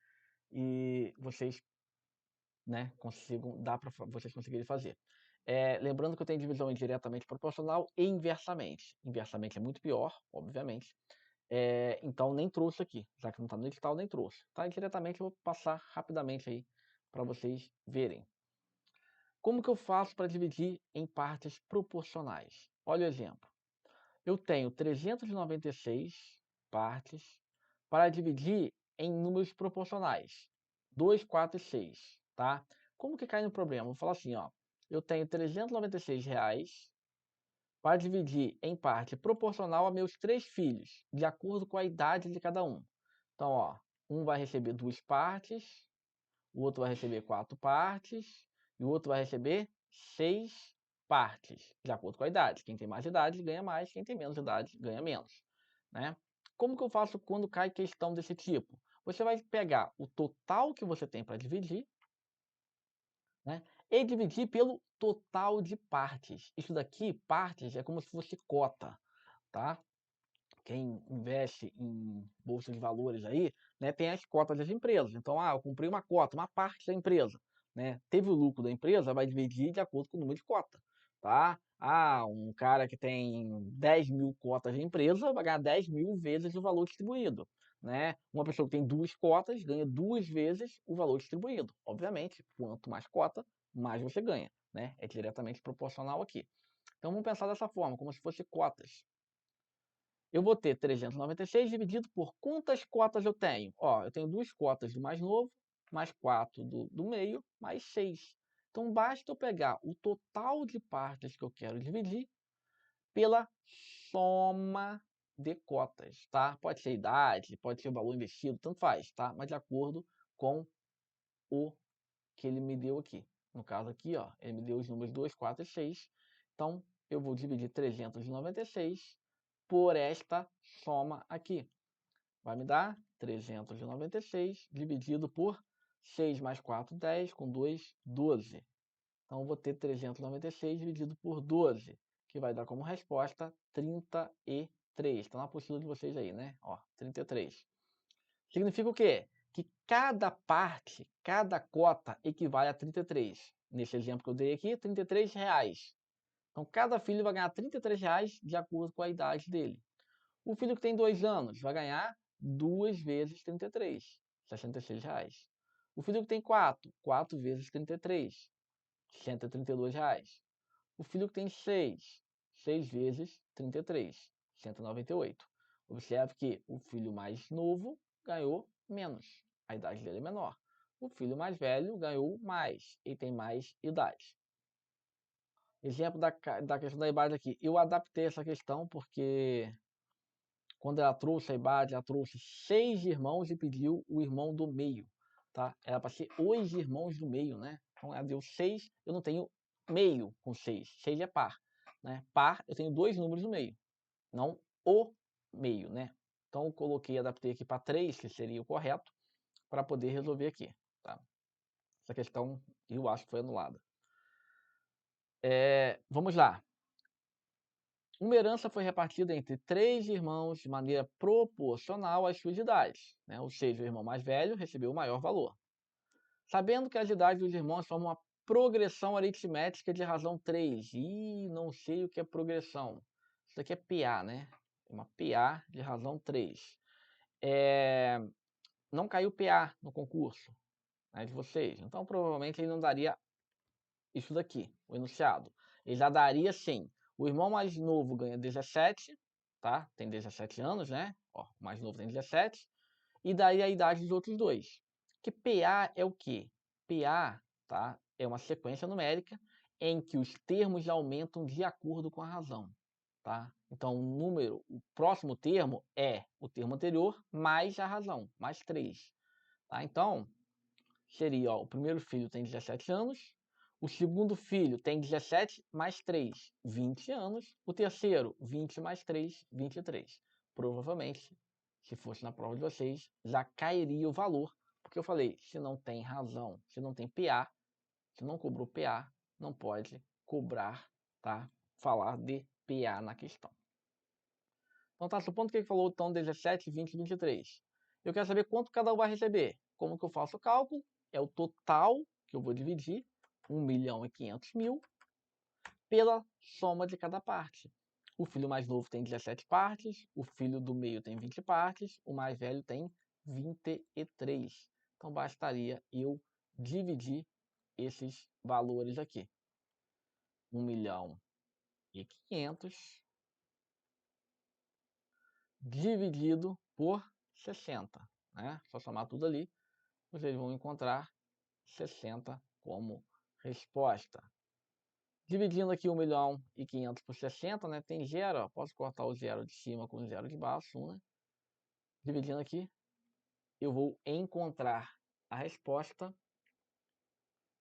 E vocês, né, dá para vocês conseguirem fazer. Lembrando que eu tenho divisão diretamente proporcional e inversamente. Inversamente é muito pior, obviamente. Então nem trouxe aqui, já que não está no edital, nem trouxe. Tá? Diretamente eu vou passar rapidamente aí para vocês verem. Como que eu faço para dividir em partes proporcionais? Olha o exemplo. Eu tenho 396 partes para dividir em números proporcionais. 2, 4 e 6, tá? Como que cai no problema? Vou falar assim, ó. Eu tenho R$ 396 para dividir em parte proporcional a meus 3 filhos, de acordo com a idade de cada um. Então, ó, um vai receber 2 partes, o outro vai receber 4 partes, e o outro vai receber 6 partes, de acordo com a idade. Quem tem mais idade ganha mais, quem tem menos idade ganha menos, né? Como que eu faço quando cai questão desse tipo? Você vai pegar o total que você tem para dividir, né? E dividir pelo total de partes. Isso daqui, partes, é como se fosse cota, tá? Quem investe em bolsa de valores aí, né, tem as cotas das empresas. Então, eu comprei uma cota, uma parte da empresa, né? Teve o lucro da empresa, vai dividir de acordo com o número de cota, tá? Um cara que tem 10.000 cotas de empresa vai ganhar 10.000 vezes o valor distribuído, né? Uma pessoa que tem 2 cotas ganha 2 vezes o valor distribuído. Obviamente, quanto mais cota, mais você ganha, né? É diretamente proporcional aqui. Então, vamos pensar dessa forma, como se fosse cotas. Eu vou ter 396 dividido por quantas cotas eu tenho? Ó, eu tenho 2 cotas do mais novo, mais 4 do meio, mais 6. Então, basta eu pegar o total de partes que eu quero dividir pela soma de cotas, tá? Pode ser idade, pode ser o valor investido, tanto faz, tá? Mas de acordo com o que ele me deu aqui. No caso aqui, ó, ele me deu os números 2, 4 e 6. Então, eu vou dividir 396 por esta soma aqui. Vai me dar 396 dividido por 6 mais 4, 10, com 2, 12. Então, eu vou ter 396 dividido por 12, que vai dar como resposta 33. Está na apostila de vocês aí, né? Ó, 33. Significa o quê? que cada parte, cada cota equivale a 33. Nesse exemplo que eu dei aqui, R$ 33. Então, cada filho vai ganhar R$ 33 de acordo com a idade dele. O filho que tem 2 anos vai ganhar 2 vezes 33, R$ 66. O filho que tem 4 vezes 33, R$ 132. O filho que tem 6 vezes 33, 198. Observe que o filho mais novo ganhou menos, a idade dele é menor. O filho mais velho ganhou mais, e tem mais idade. Exemplo da questão da idade aqui. Eu adaptei essa questão porque quando ela trouxe a idade, ela trouxe 6 irmãos e pediu o irmão do meio. Tá? Era para ser os irmãos do meio, né? Então ela deu 6, eu não tenho meio com 6. 6 é par. Né? Par, eu tenho 2 números no meio, não o meio, né? Então eu coloquei, adaptei aqui para 3, que seria o correto, para poder resolver aqui. Tá? Essa questão eu acho que foi anulada. Vamos lá. Uma herança foi repartida entre 3 irmãos de maneira proporcional às suas idades, né? Ou seja, o irmão mais velho recebeu o maior valor. Sabendo que as idades dos irmãos formam uma progressão aritmética de razão 3. Ih, não sei o que é progressão. Isso aqui é PA, né? Uma PA de razão 3. Não caiu PA no concurso, né, de vocês. Então, provavelmente, ele não daria isso daqui, o enunciado. Ele já daria, sim. O irmão mais novo ganha 17, tá? Tem 17 anos, né? Ó, o mais novo tem 17. E daí a idade dos outros dois. Que PA é o quê? PA, tá? É uma sequência numérica em que os termos aumentam de acordo com a razão, tá? Então, o próximo termo é o termo anterior mais a razão, mais 3. Tá? Então, seria, ó, o primeiro filho tem 17 anos, o segundo filho tem 17 mais 3, 20 anos, o terceiro, 20 mais 3, 23. Provavelmente, se fosse na prova de vocês, já cairia o valor, porque eu falei, se não tem razão, se não tem PA, se não cobrou PA, não pode cobrar, tá? Falar de PA na questão. Então tá, supondo que ele falou então 17, 20 e 23. Eu quero saber quanto cada um vai receber. Como que eu faço o cálculo? É o total que eu vou dividir, 1.500.000, pela soma de cada parte. O filho mais novo tem 17 partes, o filho do meio tem 20 partes, o mais velho tem 23. Então bastaria eu dividir esses valores aqui. 1.500.000 dividido por 60. Né? Só somar tudo ali, vocês vão encontrar 60 como resposta. Dividindo aqui 1.500.000 por 60, né? Tem zero, ó. Posso cortar o zero de cima com o zero de baixo, né? Dividindo aqui, eu vou encontrar a resposta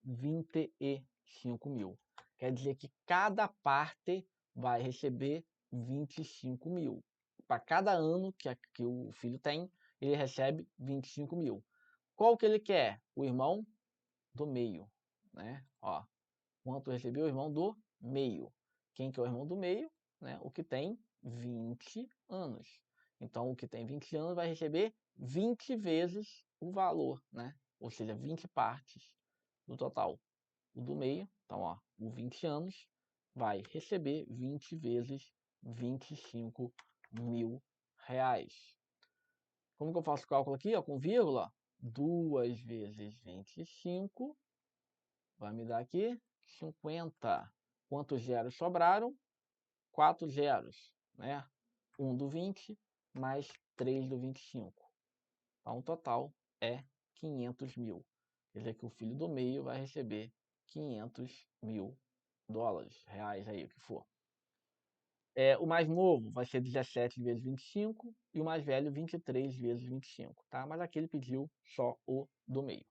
25.000. Quer dizer que cada parte vai receber 25.000. Para cada ano que o filho tem, ele recebe 25.000. Qual que ele quer? O irmão do meio, né? Ó, quanto recebeu o irmão do meio? Quem que é o irmão do meio? Né? O que tem 20 anos. Então, o que tem 20 anos vai receber 20 vezes o valor, né? Ou seja, 20 partes do total. O do meio, então, ó, o 20 anos vai receber 20 vezes 25.000 reais. Como que eu faço o cálculo aqui? Ó, com vírgula, 2 vezes 25 vai me dar aqui 50. Quantos zeros sobraram? 4 zeros, né? 1 do 20 mais 3 do 25. Então, o total é 500.000. Quer dizer que o filho do meio vai receber 500.000 dólares, reais aí, o que for. O mais novo vai ser 17 vezes 25 e o mais velho 23 vezes 25, tá? Mas aqui ele pediu só o do meio.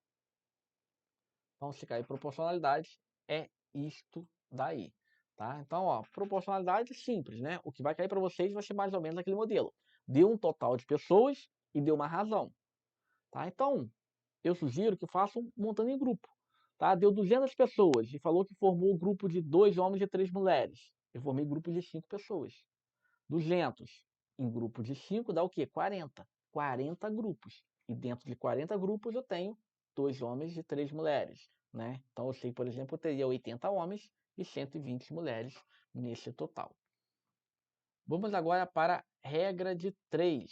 Então, se cair proporcionalidade, é isto daí, tá? Então, ó, proporcionalidade simples, né? O que vai cair para vocês vai ser mais ou menos aquele modelo. Deu um total de pessoas e deu uma razão, tá? Então, eu sugiro que façam montando em grupo, tá? Deu 200 pessoas e falou que formou um grupo de 2 homens e 3 mulheres. Eu formei grupo de 5 pessoas. 200 em grupo de 5 dá o quê? 40. 40 grupos. E dentro de 40 grupos eu tenho 2 homens e 3 mulheres, né? Então eu sei, por exemplo, eu teria 80 homens e 120 mulheres nesse total. Vamos agora para a regra de 3.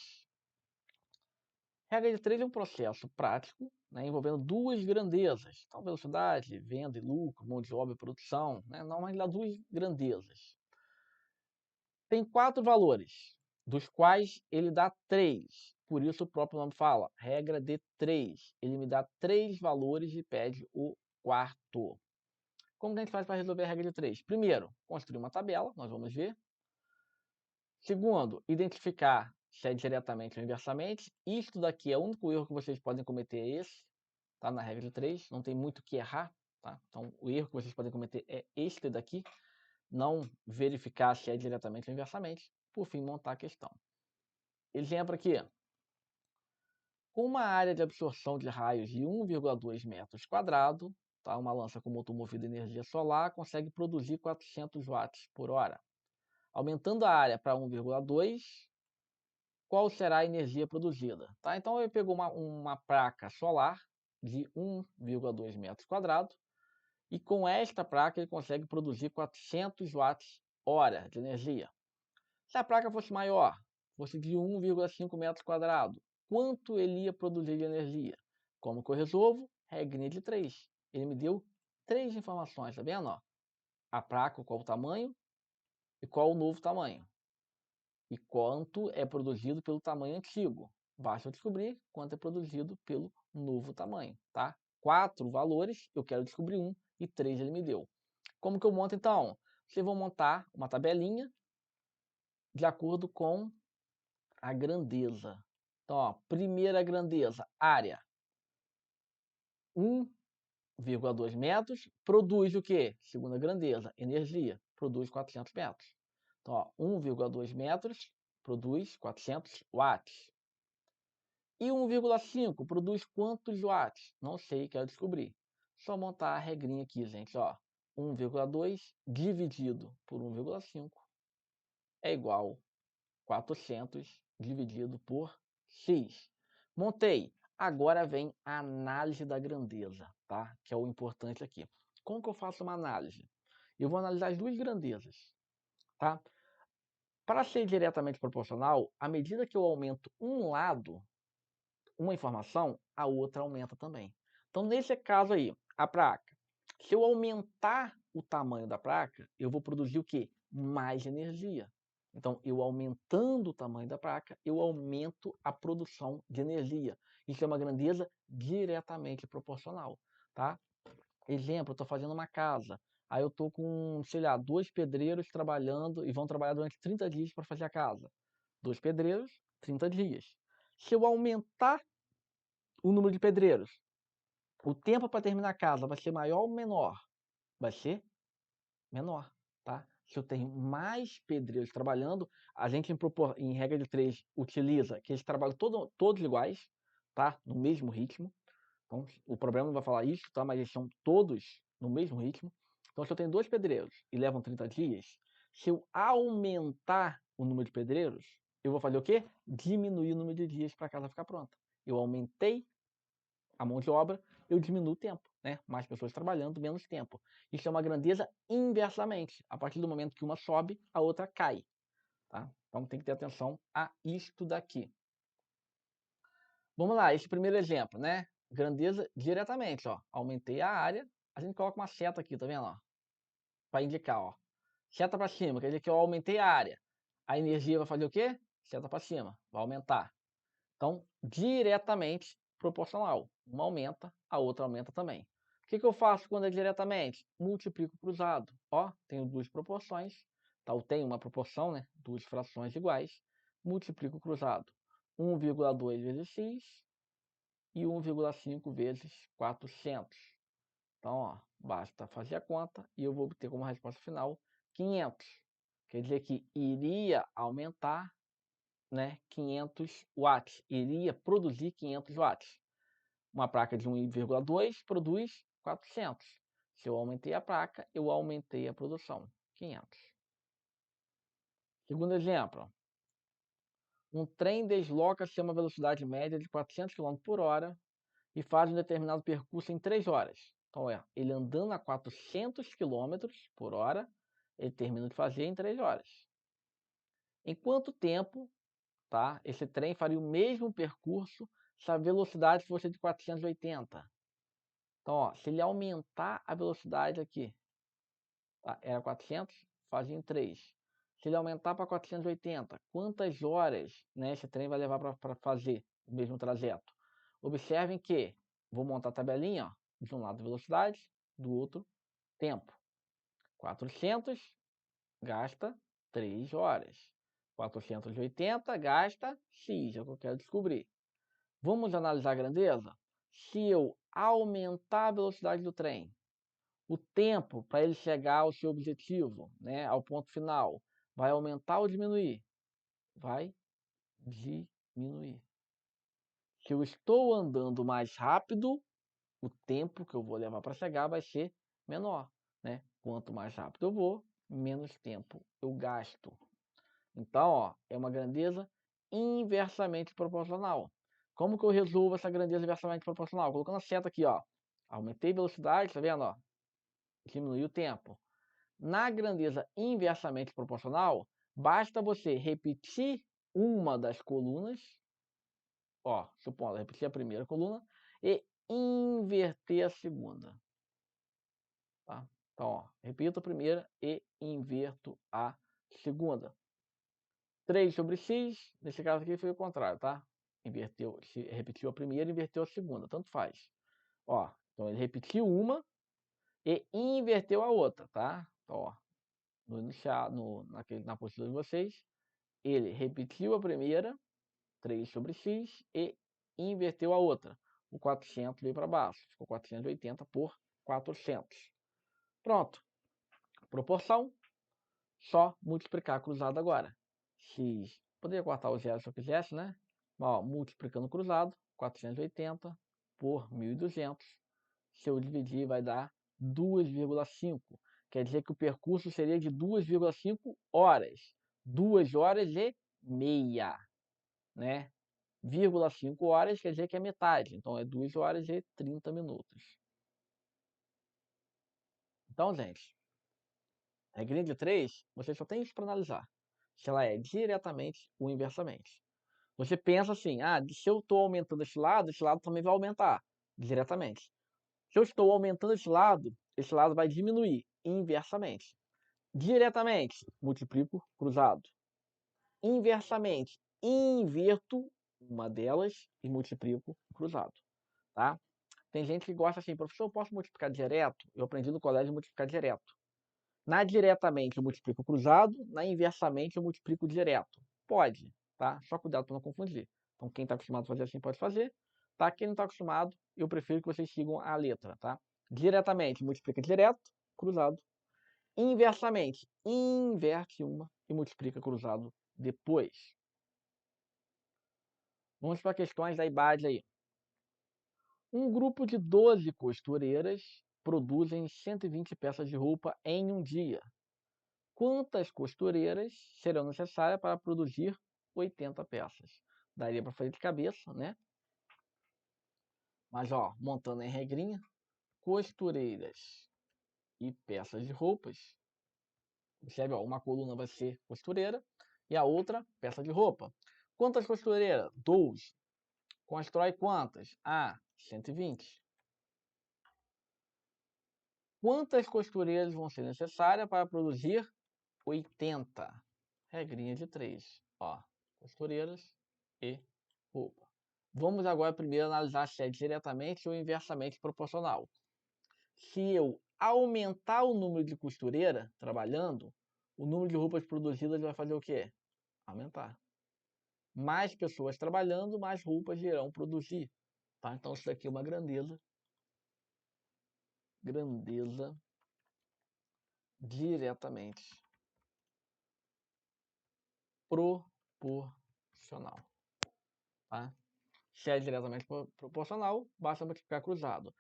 Regra de 3 é um processo prático, né, envolvendo duas grandezas. Então, velocidade, venda e lucro, mão de obra e produção. Né, normalmente dá duas grandezas. Tem 4 valores, dos quais ele dá 3. Por isso o próprio nome fala, regra de 3. Ele me dá 3 valores e pede o quarto. Como que a gente faz para resolver a regra de 3? Primeiro, construir uma tabela, nós vamos ver. Segundo, identificar se é diretamente ou inversamente. Isto daqui é o único erro que vocês podem cometer, é esse, tá? Na regra de 3, não tem muito o que errar, tá? Então, o erro que vocês podem cometer é este daqui, não verificar se é diretamente ou inversamente. Por fim, montar a questão. Exemplo aqui. Com uma área de absorção de raios de 1,2 metros quadrados, tá? Uma lança com motor movido a energia solar consegue produzir 400 watts por hora. Aumentando a área para 1,2, qual será a energia produzida? Tá? Então, ele pegou uma placa solar de 1,2 metros quadrados e com esta placa ele consegue produzir 400 watts hora de energia. Se a placa fosse maior, fosse de 1,5 metros quadrados, quanto ele ia produzir de energia? Como que eu resolvo? Regrinha de 3. Ele me deu 3 informações, tá vendo? Ó? A placa, qual o tamanho e qual o novo tamanho. E quanto é produzido pelo tamanho antigo. Basta eu descobrir quanto é produzido pelo novo tamanho, tá? 4 valores, eu quero descobrir um, e 3 ele me deu. Como que eu monto então? Vocês vão montar uma tabelinha de acordo com a grandeza. Então, ó, primeira grandeza, área. 1,2 metros, produz o quê? Segunda grandeza, energia, produz 400 metros. Então, ó, 1,2 metros produz 400 watts. E 1,5 produz quantos watts? Não sei, quero descobrir. Só montar a regrinha aqui, gente. Ó. 1,2 dividido por 1,5 é igual a 400 dividido por x. Montei. Agora vem a análise da grandeza, tá? Que é o importante aqui. Como que eu faço uma análise? Eu vou analisar as duas grandezas, tá? Para ser diretamente proporcional, à medida que eu aumento um lado, uma informação, a outra aumenta também. Então, nesse caso aí, a placa. Se eu aumentar o tamanho da placa, eu vou produzir o quê? Mais energia. Então, eu aumentando o tamanho da placa, eu aumento a produção de energia. Isso é uma grandeza diretamente proporcional, tá? Exemplo, eu estou fazendo uma casa. Aí eu estou com, sei lá, 2 pedreiros trabalhando e vão trabalhar durante 30 dias para fazer a casa. 2 pedreiros, 30 dias. Se eu aumentar o número de pedreiros, o tempo para terminar a casa vai ser maior ou menor? Vai ser menor, tá? Se eu tenho mais pedreiros trabalhando, a gente em regra de 3 utiliza que eles trabalham todos iguais, tá? No mesmo ritmo. Então, o problema não vai falar isso, tá? Mas eles são todos no mesmo ritmo. Então, se eu tenho 2 pedreiros e levam 30 dias, se eu aumentar o número de pedreiros, eu vou fazer o quê? Diminuir o número de dias para a casa ficar pronta. Eu aumentei a mão de obra, eu diminuo o tempo, né? Mais pessoas trabalhando, menos tempo. Isso é uma grandeza inversamente. A partir do momento que uma sobe, a outra cai, tá? Então tem que ter atenção a isto daqui. Vamos lá, esse primeiro exemplo, né? Grandeza diretamente, ó. Aumentei a área, a gente coloca uma seta aqui, tá vendo, ó? Para indicar, ó. Seta para cima, quer dizer que eu aumentei a área. A energia vai fazer o quê? Seta para cima, vai aumentar. Então, diretamente proporcional. Uma aumenta, a outra aumenta também. O que eu faço quando é diretamente? Multiplico cruzado. Ó, tenho duas proporções. Então, tenho uma proporção, né? Duas frações iguais. Multiplico cruzado. 1,2 vezes x e 1,5 vezes 400. Então, ó, basta fazer a conta e eu vou obter como resposta final 500. Quer dizer que iria aumentar, né, 500 watts, iria produzir 500 watts. Uma placa de 1,2 produz 400. Se eu aumentei a placa, eu aumentei a produção, 500. Segundo exemplo, Um trem desloca-se a uma velocidade média de 400 km por hora e faz um determinado percurso em 3 horas. Então, ele andando a 400 km por hora, ele termina de fazer em 3 horas. Em quanto tempo, tá, esse trem faria o mesmo percurso se a velocidade fosse de 480? Então, se ele aumentar a velocidade aqui, tá, era 400, fazia em 3. Se ele aumentar para 480, quantas horas, né, esse trem vai levar para fazer o mesmo trajeto? Observem que vou montar a tabelinha, ó, de um lado velocidade, do outro tempo. 400 gasta 3 horas. 480 gasta X, é o que eu quero descobrir. Vamos analisar a grandeza? Se eu aumentar a velocidade do trem, o tempo para ele chegar ao seu objetivo, né, ao ponto final, vai aumentar ou diminuir? Vai diminuir. Se eu estou andando mais rápido, o tempo que eu vou levar para chegar vai ser menor, né? Quanto mais rápido eu vou, menos tempo eu gasto. Então, é uma grandeza inversamente proporcional. Como que eu resolvo essa grandeza inversamente proporcional? Colocando a seta aqui, aumentei a velocidade, tá vendo, diminui o tempo. Na grandeza inversamente proporcional, basta você repetir uma das colunas, supondo, repetir a primeira coluna e inverter a segunda. Tá? Então, repito a primeira e inverto a segunda. 3 sobre x, nesse caso aqui foi o contrário, tá? Inverteu, repetiu a primeira e inverteu a segunda, tanto faz. Então ele repetiu uma e inverteu a outra, tá? Então, no inicial, na postura de vocês, ele repetiu a primeira, 3 sobre x, e inverteu a outra. O 400 veio para baixo, ficou 480 por 400. Pronto. Proporção, só multiplicar cruzado agora. X, poderia cortar o zero se eu quisesse, né? Mas, multiplicando cruzado, 480 por 1.200. Se eu dividir, vai dar 2,5. Quer dizer que o percurso seria de 2,5 horas. 2 horas e meia, né? 5 horas quer dizer que é metade. Então, é 2 horas e 30 minutos. Então, gente, regrinha de 3, você só tem isso para analisar. Se ela é diretamente ou inversamente. Você pensa assim, se eu estou aumentando esse lado também vai aumentar diretamente. Se eu estou aumentando esse lado vai diminuir inversamente. Diretamente, multiplico cruzado. Inversamente, inverto uma delas e multiplico cruzado, tá? Tem gente que gosta assim, professor, eu posso multiplicar direto? Eu aprendi no colégio multiplicar direto. Na diretamente eu multiplico cruzado, na inversamente eu multiplico direto. Pode, tá? Só cuidado para não confundir. Então quem está acostumado a fazer assim pode fazer, tá? Quem não está acostumado, eu prefiro que vocês sigam a letra, tá? Diretamente multiplica direto, cruzado. Inversamente, inverte uma e multiplica cruzado depois. Vamos para questões da IBAD aí. Um grupo de 12 costureiras produzem 120 peças de roupa em um dia. Quantas costureiras serão necessárias para produzir 80 peças? Daria para fazer de cabeça, né? Mas, montando em regrinha, costureiras e peças de roupas. Observe, uma coluna vai ser costureira e a outra peça de roupa. Quantas costureiras? 12. Constrói quantas? 120. Quantas costureiras vão ser necessárias para produzir 80? Regrinha de 3. Costureiras e roupa. Vamos agora primeiro analisar se é diretamente ou inversamente proporcional. Se eu aumentar o número de costureira trabalhando, o número de roupas produzidas vai fazer o quê? Aumentar. Mais pessoas trabalhando, mais roupas irão produzir. Tá? Então isso daqui é uma grandeza. Grandeza diretamente proporcional. Tá? Se é diretamente proporcional, basta multiplicar cruzado.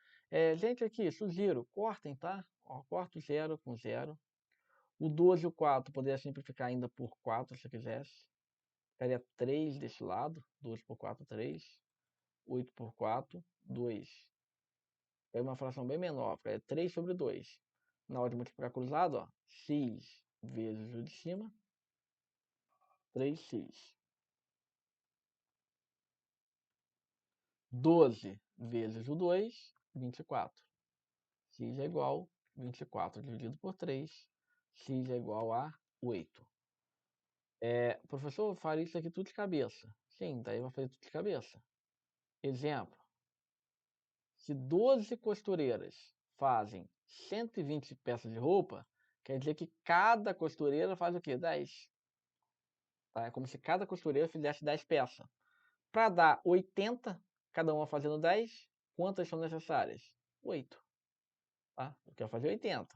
Gente, aqui, sugiro, cortem, tá? Corta o 0 com 0. O 12 e o 4 poderia simplificar ainda por 4, se quisesse. Ficaria 3 desse lado. 2 por 4, 3. 8 por 4, 2. É uma fração bem menor, ficaria 3 sobre 2. Na hora de multiplicar cruzado, ó, x vezes o de cima, 3x. 12 vezes o 2, 24. X é igual a 24 dividido por 3. X é igual a 8. Professor, eu faria isso aqui tudo de cabeça. Sim, daí vai fazer tudo de cabeça. Exemplo. Se 12 costureiras fazem 120 peças de roupa, quer dizer que cada costureira faz o quê? 10. Tá? É como se cada costureira fizesse 10 peças. Para dar 80, cada uma fazendo 10, quantas são necessárias? 8. Tá? Eu quero fazer 80.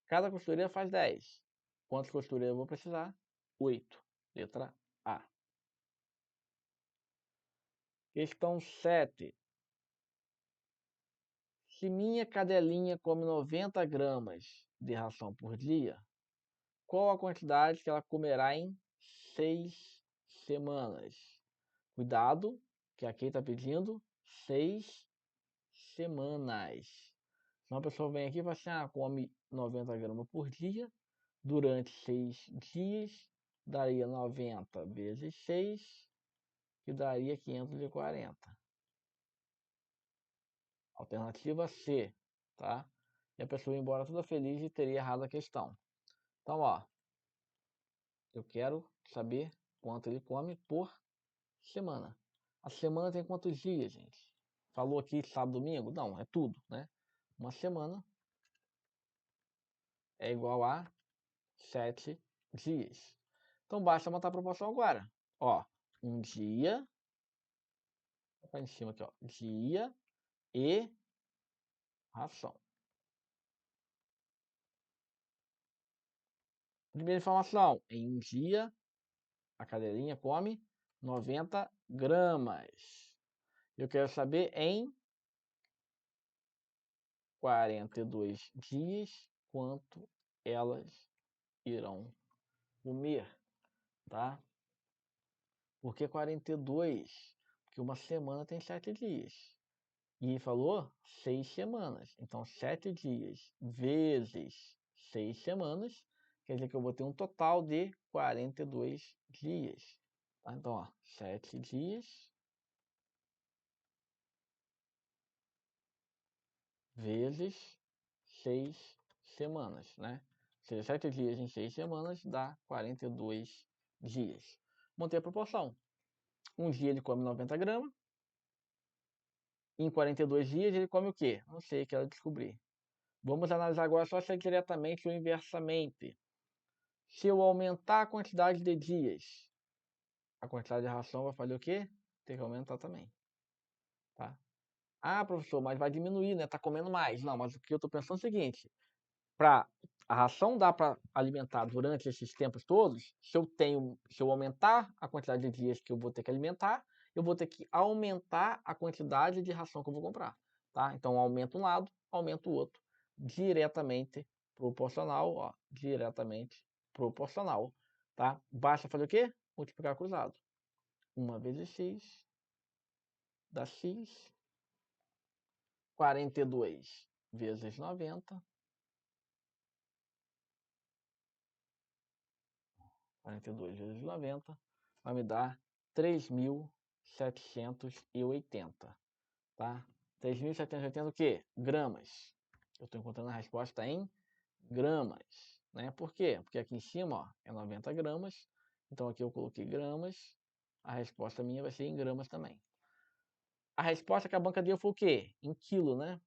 Cada costureira faz 10. Quantas costureiras eu vou precisar? 8. Letra A. Questão 7. Se minha cadelinha come 90 gramas de ração por dia, qual a quantidade que ela comerá em 6 semanas? Cuidado, que aqui está pedindo 6 semanas. Então a pessoa vem aqui e fala assim, come 90 gramas por dia, durante 6 dias, daria 90 vezes 6, que daria 540. Alternativa C, tá? E a pessoa ia embora toda feliz e teria errado a questão. Então, ó, eu quero saber quanto ele come por semana. A semana tem quantos dias, gente? Falou aqui sábado, domingo? Não, é tudo, né? Uma semana é igual a 7 dias. Então basta montar a proporção agora. Ó, um dia, vou colocar em cima aqui, ó, dia e ração. Primeira informação, em um dia a cadeirinha come 90 gramas. Eu quero saber em 42 dias quanto elas irão comer, tá? Por que 42? Porque uma semana tem 7 dias. E falou 6 semanas. Então, 7 dias vezes 6 semanas, quer dizer que eu vou ter um total de 42 dias. Tá? Então, ó, 7 dias vezes 6 semanas, né? Ou seja, 7 dias em 6 semanas dá 42 dias. Montei a proporção. Um dia ele come 90 gramas. Em 42 dias ele come o quê? Não sei, quero descobrir. Vamos analisar agora só se é diretamente ou inversamente. Se eu aumentar a quantidade de dias, a quantidade de ração vai fazer o quê? Tem que aumentar também. Tá? Ah, professor, mas vai diminuir, né? Tá comendo mais. Não, mas o que eu tô pensando é o seguinte: para a ração dá para alimentar durante esses tempos todos, se eu aumentar a quantidade de dias que eu vou ter que alimentar, eu vou ter que aumentar a quantidade de ração que eu vou comprar, tá? Então aumenta um lado, aumenta o outro, diretamente proporcional, ó, diretamente proporcional, tá? Basta fazer o quê? Multiplicar cruzado. 1 vezes x dá x, 42 vezes 90, 42 vezes 90 vai me dar 3.780, tá? 3.780 o quê? Gramas. Eu estou encontrando a resposta em gramas, né? Por quê? Porque aqui em cima, ó, é 90 gramas, então aqui eu coloquei gramas, a resposta minha vai ser em gramas também. A resposta que a banca deu foi o quê? Em quilo, né?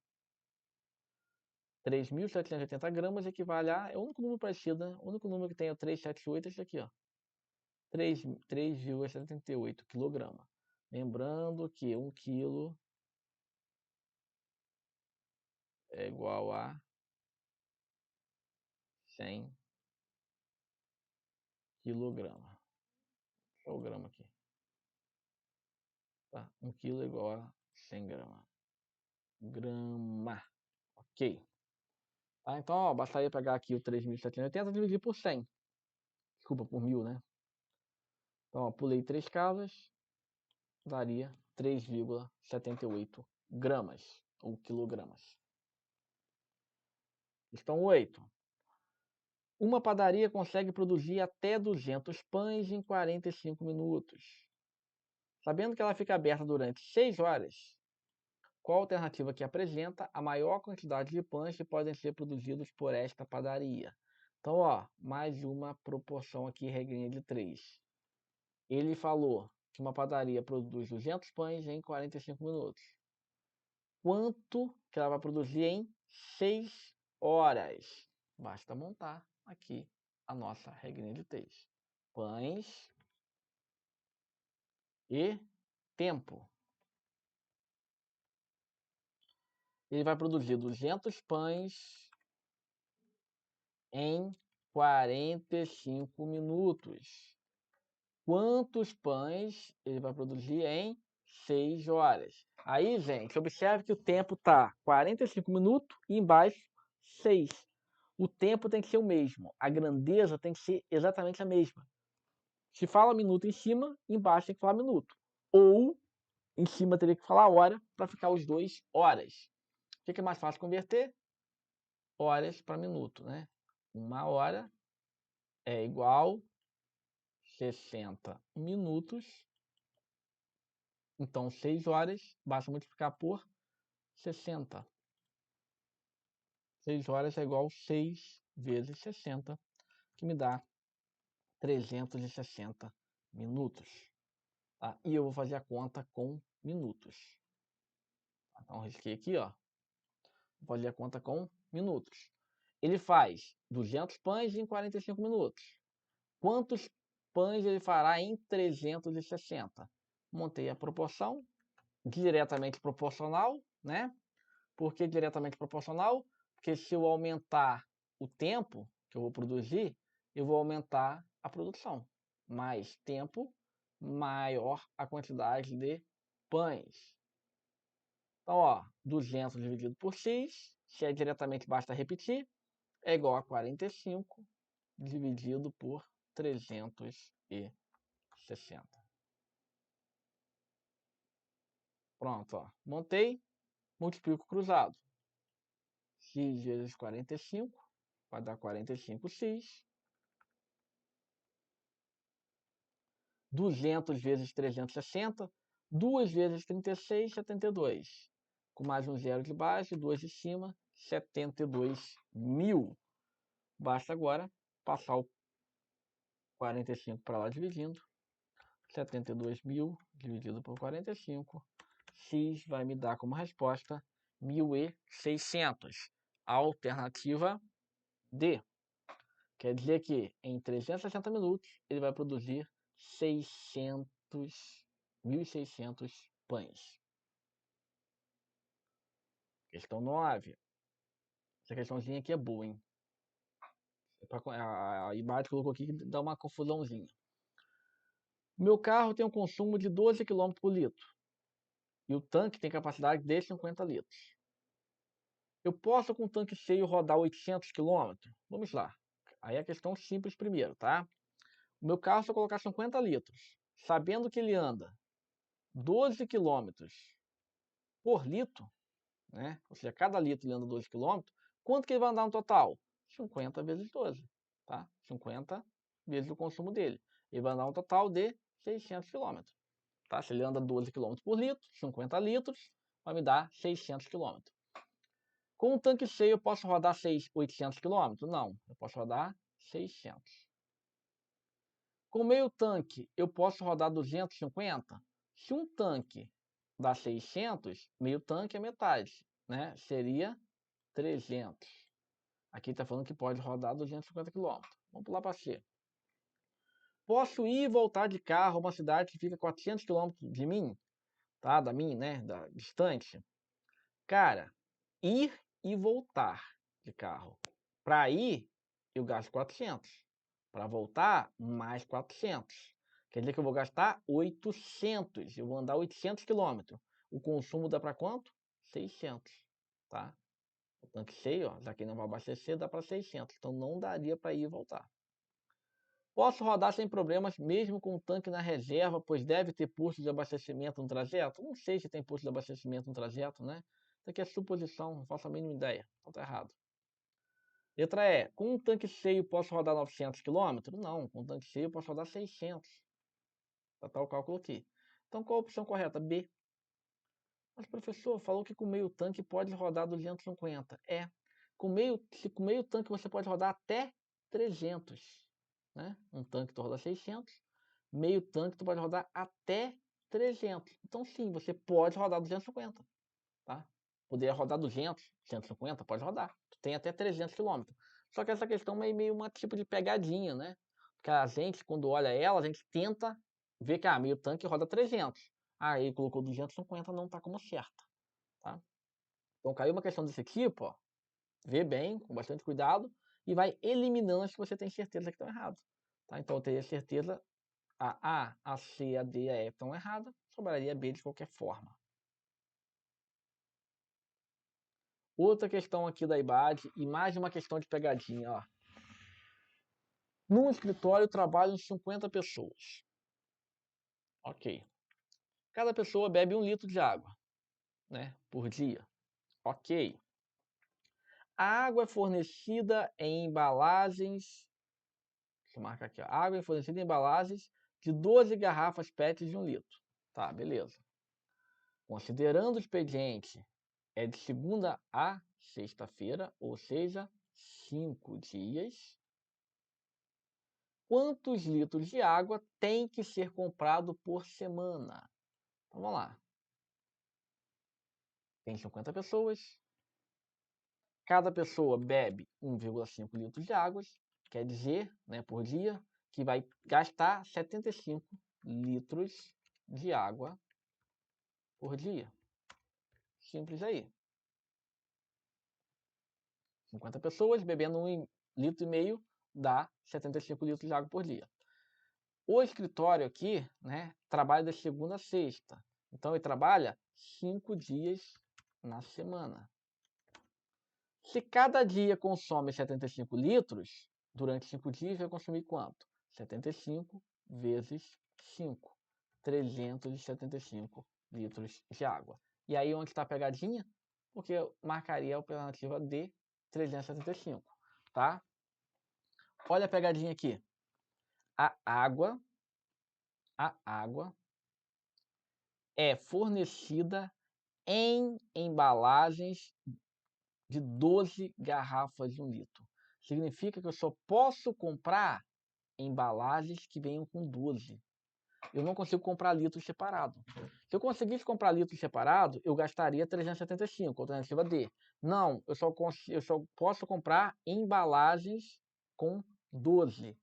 3.780 gramas equivale a... É o único número parecido, né? O único número que tem o 378 é esse aqui, ó. 3,78 kg. Lembrando que 1 quilo é igual a 100 kg. Olha o grama aqui. Tá? 1 quilo é igual a 100 gramas. Grama. Ok. Tá? Então, ó, bastaria pegar aqui o 3.780 e dividir por 100. Desculpa, por 1000, né? Então, ó, pulei 3 casas, daria 3,78 gramas ou quilogramas. Questão 8. Uma padaria consegue produzir até 200 pães em 45 minutos. Sabendo que ela fica aberta durante 6 horas, qual a alternativa que apresenta a maior quantidade de pães que podem ser produzidos por esta padaria? Então, ó, mais uma proporção aqui, regrinha de 3. Ele falou que uma padaria produz 200 pães em 45 minutos. Quanto que ela vai produzir em 6 horas? Basta montar aqui a nossa regrinha de 3. Pães e tempo. Ele vai produzir 200 pães em 45 minutos. Quantos pães ele vai produzir em 6 horas? Aí, gente, observe que o tempo está 45 minutos e embaixo 6. O tempo tem que ser o mesmo. A grandeza tem que ser exatamente a mesma. Se fala minuto em cima, embaixo tem que falar minuto. Ou em cima teria que falar hora para ficar os dois horas. O que é mais fácil converter? Horas para minuto, né? 1 hora é igual 60 minutos. Então, 6 horas, basta multiplicar por 60. 6 horas é igual a 6 vezes 60, que me dá 360 minutos. Tá? E eu vou fazer a conta com minutos. Então, risquei aqui, ó. Vou fazer a conta com minutos. Ele faz 200 pães em 45 minutos. Quantos pães ele fará em 360? Montei a proporção, diretamente proporcional, né? Por que diretamente proporcional? Porque se eu aumentar o tempo que eu vou produzir, eu vou aumentar a produção. Mais tempo, maior a quantidade de pães. Então, ó, 200 dividido por x, se é diretamente basta repetir, é igual a 45 dividido por 360. Pronto, ó. Montei, multiplico cruzado. X vezes 45 vai dar 45x. 200 vezes 360, 2 vezes 36, 72. Com mais um zero de baixo, 2 de cima, 72 mil. Basta agora passar o 45 para lá dividindo. 72 mil dividido por 45. X vai me dar como resposta 1.600. Alternativa D. Quer dizer que em 360 minutos ele vai produzir 1.600 pães. Questão 9. Essa questãozinha aqui é boa, hein? A imagem colocou aqui que dá uma confusãozinha. Meu carro tem um consumo de 12 km por litro. E o tanque tem capacidade de 50 litros. Eu posso, com o tanque cheio, rodar 800 km? Vamos lá. Aí a questão simples primeiro, tá? O meu carro, se eu colocar 50 litros, sabendo que ele anda 12 km por litro, né? Ou seja, cada litro ele anda 12 km, quanto que ele vai andar no total? 50 vezes 12, tá? 50 vezes o consumo dele. Ele vai andar um total de 600 km, tá? Se ele anda 12 km por litro, 50 litros, vai me dar 600 km. Com um tanque cheio, eu posso rodar 800 km? Não, eu posso rodar 600. Com meio tanque, eu posso rodar 250? Se um tanque dá 600, meio tanque é metade, né? Seria 300. Aqui está falando que pode rodar 250 km. Vamos pular para C. Posso ir e voltar de carro a uma cidade que fica 400 km de mim? Tá? Da minha, né? Da distante. Cara, ir e voltar de carro. Para ir, eu gasto 400. Para voltar, mais 400. Quer dizer que eu vou gastar 800. Eu vou andar 800 km. O consumo dá para quanto? 600. Tá? O tanque cheio, ó, já que não vai abastecer, dá para 600. Então não daria para ir e voltar. Posso rodar sem problemas mesmo com o tanque na reserva, pois deve ter posto de abastecimento no trajeto? Não sei se tem posto de abastecimento no trajeto, né? Isso aqui é suposição, não faço a mínima ideia. Então tá errado. Letra E. Com um tanque cheio posso rodar 900 km? Não, com um tanque cheio posso rodar 600. Tá o cálculo aqui. Então qual a opção correta? B. Mas professor, falou que com meio tanque pode rodar 250. Se com meio tanque você pode rodar até 300. Né? Um tanque tu roda 600, meio tanque tu pode rodar até 300. Então sim, você pode rodar 250. Tá? Poderia rodar 200, 150, pode rodar. Tu tem até 300 km. Só que essa questão é meio uma tipo de pegadinha, né? Porque a gente, quando olha ela, a gente tenta ver que meio tanque roda 300. Aí colocou 250, não está como certa. Tá? Então caiu uma questão desse tipo, ó, vê bem, com bastante cuidado, e vai eliminando as que você tem certeza que estão erradas. Tá? Então eu teria certeza a A, a C, a D e a E estão erradas, sobraria B de qualquer forma. Outra questão aqui da IBAD, e mais uma questão de pegadinha. Ó. Num escritório trabalham 50 pessoas. Ok. Cada pessoa bebe 1 litro de água, né, por dia. Ok. A água é fornecida em embalagens. Deixa eu marcar aqui. Ó. A água é fornecida em embalagens de 12 garrafas PET de 1 litro. Tá, beleza. Considerando o expediente é de segunda a sexta-feira, ou seja, 5 dias. Quantos litros de água tem que ser comprado por semana? Então, vamos lá. Tem 50 pessoas. Cada pessoa bebe 1,5 litros de água. Quer dizer, né, por dia, que vai gastar 75 litros de água por dia. Simples aí. 50 pessoas bebendo 1,5 litro dá 75 litros de água por dia. O escritório aqui, né, trabalha de segunda a sexta. Então ele trabalha 5 dias na semana. Se cada dia consome 75 litros, durante 5 dias vai consumir quanto? 75 vezes 5. 375 litros de água. E aí onde está a pegadinha? Porque eu marcaria a alternativa D, 375. Tá? Olha a pegadinha aqui. A água é fornecida em embalagens de 12 garrafas de 1 litro. Significa que eu só posso comprar embalagens que venham com 12. Eu não consigo comprar litros separado. Se eu conseguisse comprar litros separado, eu gastaria 375, alternativa D. Não, eu só posso comprar embalagens com 12.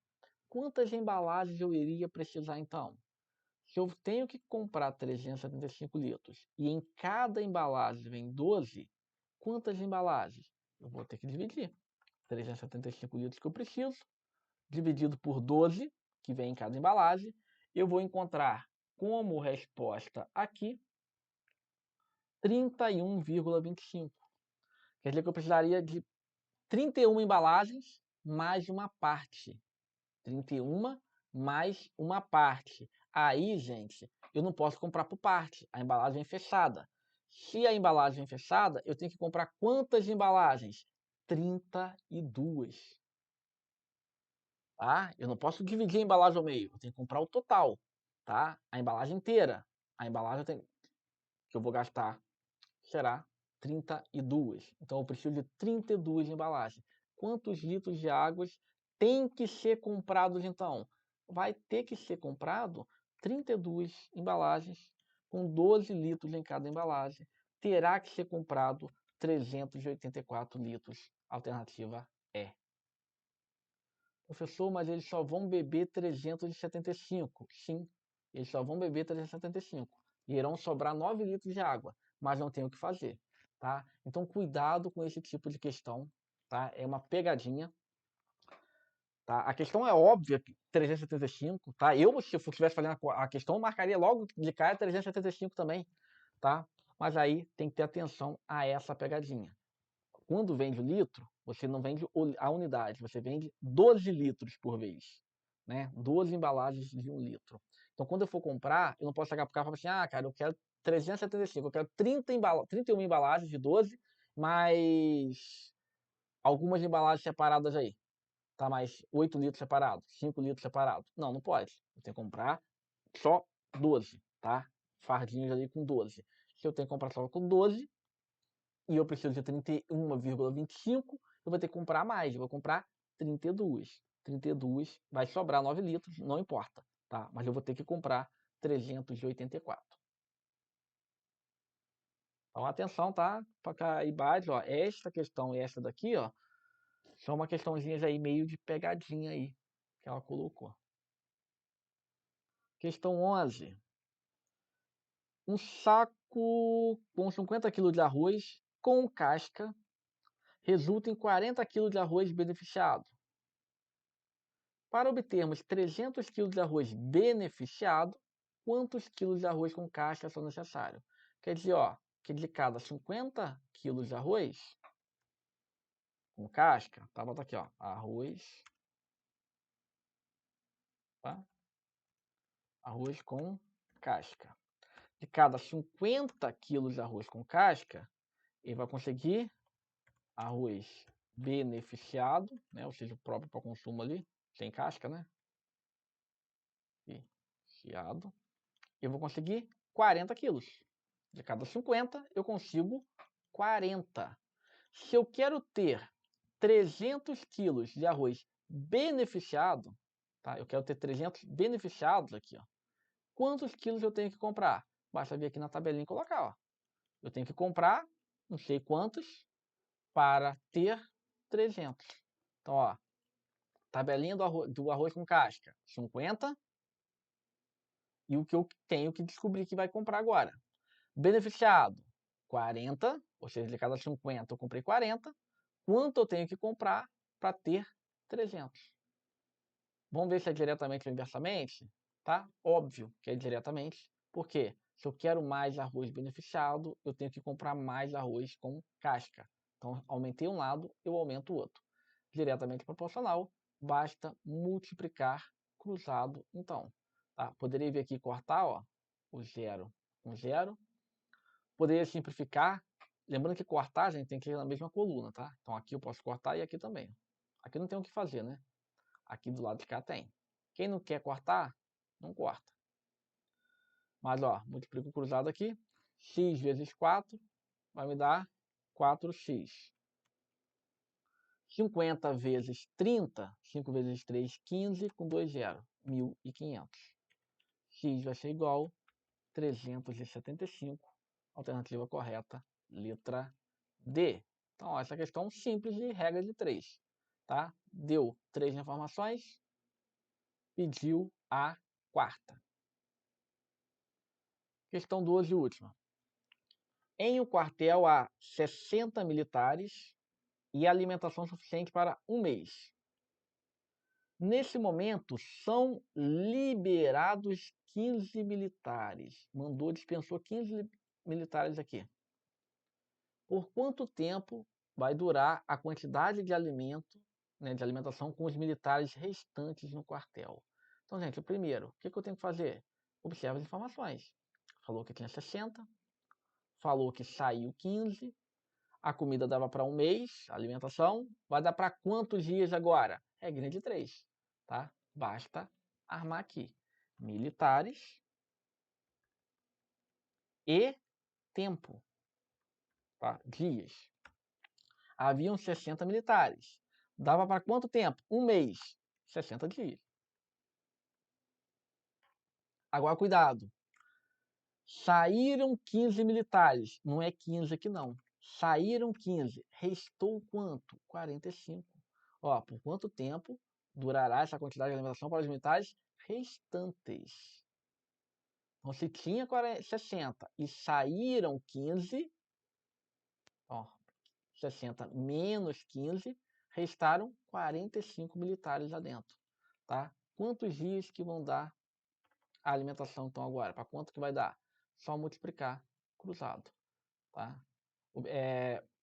Quantas embalagens eu iria precisar então? Se eu tenho que comprar 375 litros e em cada embalagem vem 12, quantas embalagens? Eu vou ter que dividir. 375 litros que eu preciso, dividido por 12, que vem em cada embalagem, eu vou encontrar como resposta aqui 31,25. Quer dizer que eu precisaria de 31 embalagens mais uma parte. 31 mais uma parte. Aí, gente, eu não posso comprar por parte. A embalagem é fechada. Se a embalagem é fechada, eu tenho que comprar quantas embalagens? 32. Tá? Eu não posso dividir a embalagem ao meio. Eu tenho que comprar o total. Tá? A embalagem inteira. A embalagem que eu vou gastar será 32. Então eu preciso de 32 embalagens. Quantos litros de água tem que ser comprados então? Vai ter que ser comprado 32 embalagens com 12 litros em cada embalagem. Terá que ser comprado 384 litros. Alternativa E. Professor, mas eles só vão beber 375. Sim, eles só vão beber 375. E irão sobrar 9 litros de água, mas não tem o que fazer. Tá? Então, cuidado com esse tipo de questão. Tá? É uma pegadinha. Tá? A questão é óbvia, 375. Tá? Eu, se eu estivesse fazendo a questão, eu marcaria logo de cara 375 também. Tá? Mas aí tem que ter atenção a essa pegadinha. Quando vende o litro, você não vende a unidade, você vende 12 litros por vez. né? 12 embalagens de 1 litro. Então, quando eu for comprar, eu não posso chegar para o cara e falar assim, ah, cara, eu quero 375, eu quero 31 embalagens de 12, mais algumas embalagens separadas aí. Tá, mais 8 litros separados, 5 litros separados. Não, não pode. Eu tenho que comprar só 12, tá? Fardinhos ali com 12. Se eu tenho que comprar só com 12 e eu preciso de 31,25, eu vou ter que comprar mais. Eu vou comprar 32. 32 vai sobrar 9 litros, não importa, tá? Mas eu vou ter que comprar 384. Então, atenção, tá? Para cair base, ó, esta questão e esta daqui, ó, são uma questãozinhas aí meio de pegadinha aí que ela colocou. Questão 11. Um saco com 50 kg de arroz com casca resulta em 40 kg de arroz beneficiado. Para obtermos 300 kg de arroz beneficiado, quantos quilos de arroz com casca são necessários? Quer dizer, ó, que de cada 50 kg de arroz com casca, tá? Bota aqui, ó, arroz, tá? Arroz com casca. De cada 50 kg de arroz com casca, ele vai conseguir arroz beneficiado, né? Ou seja, o próprio para consumo ali, sem casca, né? Beneficiado. Eu vou conseguir 40 quilos. De cada 50, eu consigo 40. Se eu quero ter 300 quilos de arroz beneficiado, tá? Eu quero ter 300 beneficiados aqui, ó. Quantos quilos eu tenho que comprar? Basta vir aqui na tabelinha e colocar, ó. Eu tenho que comprar, não sei quantos, para ter 300. Então, ó, tabelinha do arroz com casca, 50. E o que eu tenho que descobrir que vai comprar agora. Beneficiado, 40. Ou seja, de cada 50 eu comprei 40. Quanto eu tenho que comprar para ter 300? Vamos ver se é diretamente ou inversamente? Tá? Óbvio que é diretamente. Por quê? Se eu quero mais arroz beneficiado, eu tenho que comprar mais arroz com casca. Então, aumentei um lado, eu aumento o outro. Diretamente proporcional, basta multiplicar cruzado, então. Tá? Poderia vir aqui e cortar, ó, o 0 com 0. Poderia simplificar. Lembrando que cortar, a gente tem que ir na mesma coluna, tá? Então, aqui eu posso cortar e aqui também. Aqui não tem o que fazer, né? Aqui do lado de cá tem. Quem não quer cortar, não corta. Mas, ó, multiplico o cruzado aqui. X vezes 4 vai me dar 4x. 50 vezes 30, 5 vezes 3, 15, com 2 zero, 1.500. X vai ser igual a 375. Alternativa correta, letra D. Então, ó, essa questão simples de regra de 3. Tá? Deu 3 informações, pediu a quarta. Questão 12 e última. Em um quartel há 60 militares e alimentação suficiente para um mês. Nesse momento, são liberados 15 militares. Mandou, dispensou 15 militares aqui. Por quanto tempo vai durar a quantidade de alimento, né, de alimentação com os militares restantes no quartel? Então, gente, o primeiro, o que eu tenho que fazer? Observe as informações. Falou que tinha 60, falou que saiu 15, a comida dava para um mês, a alimentação, vai dar para quantos dias agora? Regra de 3, tá? Basta armar aqui. Militares e tempo, tá? Dias. Haviam 60 militares. Dava para quanto tempo? Um mês. 60 dias. Agora, cuidado. Saíram 15 militares. Não é 15 aqui, não. Saíram 15. Restou quanto? 45. Ó, por quanto tempo durará essa quantidade de alimentação para os militares restantes? Então, se tinha 60 e saíram 15, ó, 60 menos 15, restaram 45 militares lá dentro, tá? Quantos dias que vão dar a alimentação, então, agora? Para quanto que vai dar? Só multiplicar cruzado, tá?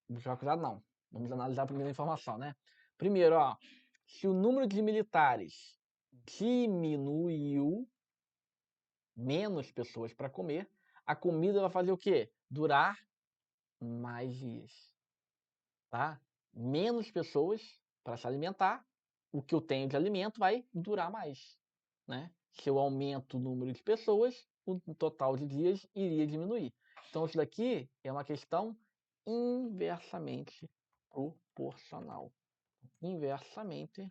Multiplicar cruzado não. Vamos analisar a primeira informação, né? Primeiro, ó, se o número de militares diminuiu, menos pessoas para comer, a comida vai fazer o quê? Durar mais dias, tá? Menos pessoas para se alimentar, o que eu tenho de alimento vai durar mais, né? Se eu aumento o número de pessoas, o total de dias iria diminuir. Então isso daqui é uma questão inversamente proporcional. Inversamente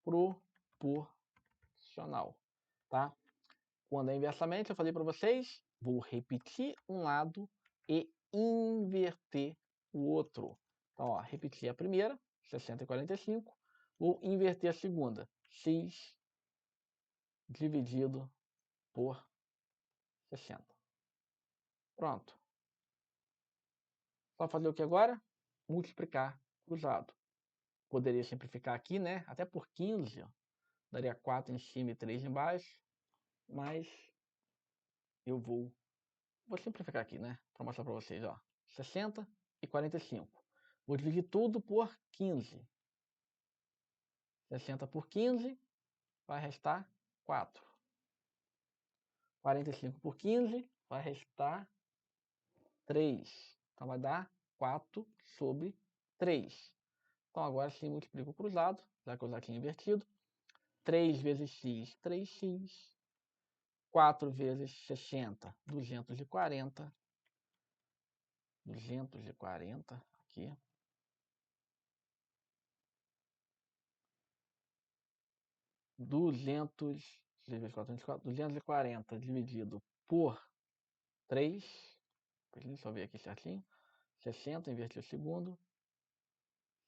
proporcional, tá? Quando é inversamente, eu falei para vocês, vou repetir um lado e inverter o outro. Então, ó, repetir a primeira, 60 e 45, vou inverter a segunda, x dividido por 60. Pronto. Só fazer o que agora? Multiplicar cruzado. Poderia simplificar aqui, né? Até por 15, ó. Daria 4 em cima e 3 embaixo, mas eu vou simplificar aqui, né? Para mostrar para vocês, ó. 60 e 45. Vou dividir tudo por 15. 60 por 15 vai restar 4. 45 por 15 vai restar 3. Então vai dar 4 sobre 3. Então agora sim multiplico o cruzado, já que eu já tinha invertido. 3 vezes x, 3x. 4 vezes 60, 240. 240 aqui. 240 dividido por 3. Deixa eu ver aqui certinho. 60, inverti o segundo.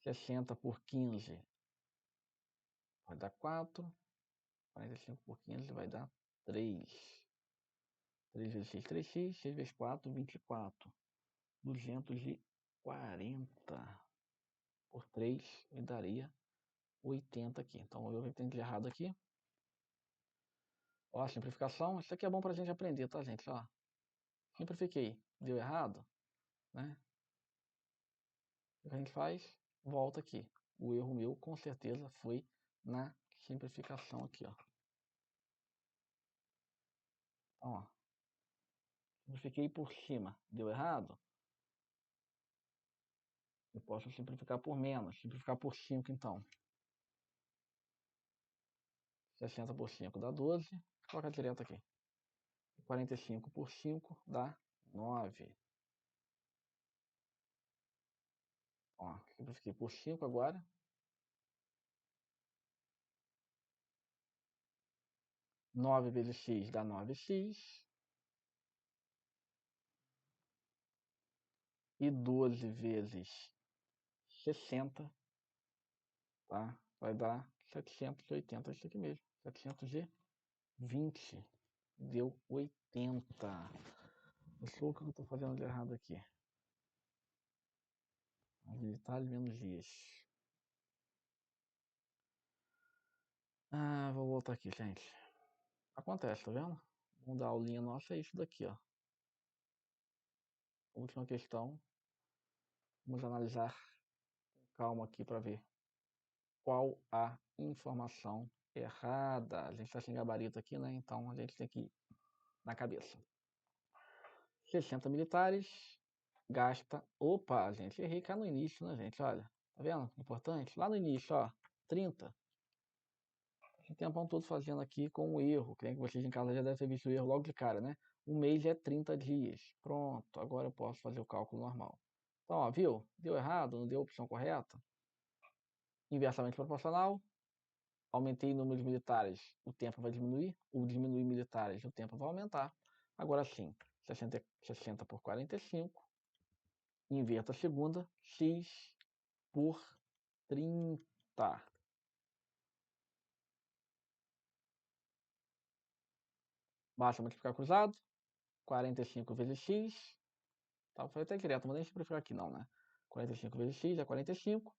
60 por 15 vai dar 4. 45 por 15 vai dar 3. 3 vezes x, 3x. 6 vezes 4, 24. 240 por 3 me daria 80 aqui. Então, vamos ver o que tem de errado aqui. Ó, simplificação. Isso aqui é bom pra gente aprender, tá, gente? Ó, simplifiquei. Deu errado, né? O que a gente faz? Volta aqui. O erro meu, com certeza, foi na simplificação aqui, ó. Então, ó. Simplifiquei por cima. Deu errado? Eu posso simplificar por menos. Simplificar por 5, então. 60 por 5 dá 12. Coloca direto aqui. 45 por 5 dá 9. Ó, simplifiquei por 5 agora. 9 vezes x dá 9x. E 12 vezes 60, tá? Vai dar 780, isso aqui mesmo. 720. Deu 80. Eu sou o que eu estou fazendo de errado aqui. Mais detalhes, menos dias. Ah, vou voltar aqui, gente. Acontece, tá vendo? Vamos dar a aulinha nossa, é isso daqui, ó. Última questão. Vamos analisar com calma aqui para ver qual a informação errada. A gente está sem gabarito aqui, né? Então a gente tem que ir na cabeça. 60 militares gasta. Opa, gente, errei cá no início, né, gente? Olha, tá vendo? Importante. Lá no início, ó, 30. Esse tempão todo fazendo aqui com o erro. Creio que vocês em casa já devem ter visto o erro logo de cara, né? Um mês é 30 dias. Pronto, agora eu posso fazer o cálculo normal. Então, ó, viu? Deu errado, não deu a opção correta. Inversamente proporcional. Aumentei o número de militares, o tempo vai diminuir. Ou diminuir militares, o tempo vai aumentar. Agora sim, 60 por 45. Inverta a segunda, x por 30. Basta multiplicar cruzado. 45 vezes x. Tá, foi até direto, mas nem simplificar aqui não, né? 45 vezes x é 45.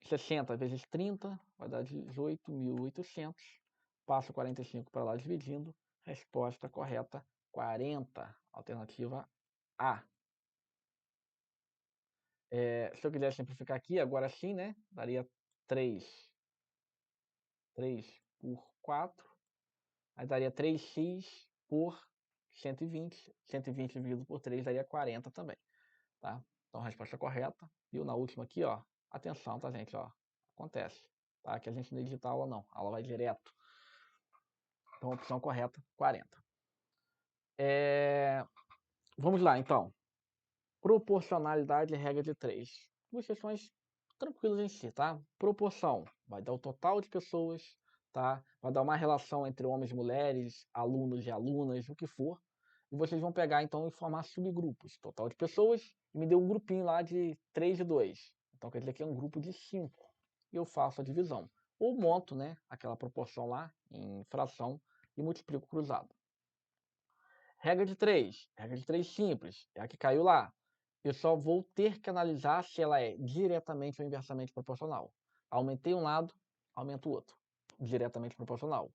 60 vezes 30 vai dar 18.800. Passo 45 para lá dividindo. Resposta correta, 40. Alternativa A. Se eu quiser simplificar aqui, agora sim, né? Daria 3 por 4, aí daria 3x por 120. 120 dividido por 3 daria 40 também, tá? Então, a resposta correta. E na última aqui, ó, atenção, tá, gente, ó, acontece, tá? Que a gente não edita a aula, não. A aula vai direto. Então, a opção correta, 40. Vamos lá, então. Proporcionalidade e regra de 3. Duas questões tranquilas em si, tá? Proporção vai dar o total de pessoas, tá? Vai dar uma relação entre homens e mulheres, alunos e alunas, o que for. E vocês vão pegar, então, e formar subgrupos. Total de pessoas, e me deu um grupinho lá de 3 e 2. Então, quer dizer que é um grupo de 5. E eu faço a divisão. Ou monto, né, aquela proporção lá em fração e multiplico cruzado. Regra de 3. Regra de 3 simples. É a que caiu lá. Eu só vou ter que analisar se ela é diretamente ou inversamente proporcional. Aumentei um lado, aumento o outro. Diretamente proporcional.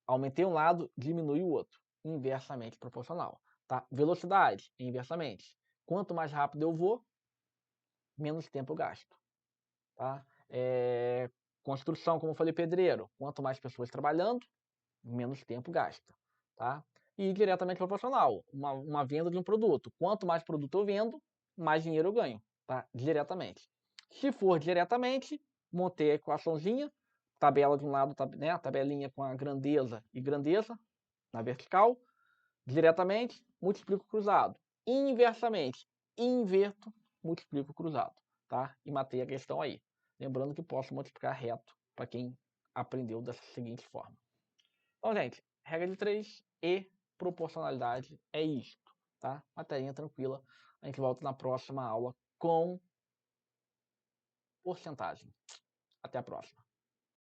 Aumentei um lado, diminui o outro. Inversamente proporcional. Tá? Velocidade, inversamente. Quanto mais rápido eu vou, menos tempo eu gasto. Tá? Construção, como eu falei, pedreiro. Quanto mais pessoas trabalhando, menos tempo gasta. Tá? E diretamente proporcional. Uma venda de um produto. Quanto mais produto eu vendo, mais dinheiro eu ganho. Tá? Diretamente. Se for diretamente, montei a equaçãozinha, tabela de um lado, né, a tabelinha com a grandeza e grandeza na vertical. Diretamente, multiplico cruzado. Inversamente, inverto, multiplico cruzado. Tá? E matei a questão aí. Lembrando que posso multiplicar reto para quem aprendeu dessa seguinte forma. Então, gente, regra de 3 e proporcionalidade é isto, tá? Materinha tranquila. A gente volta na próxima aula com porcentagem. Até a próxima.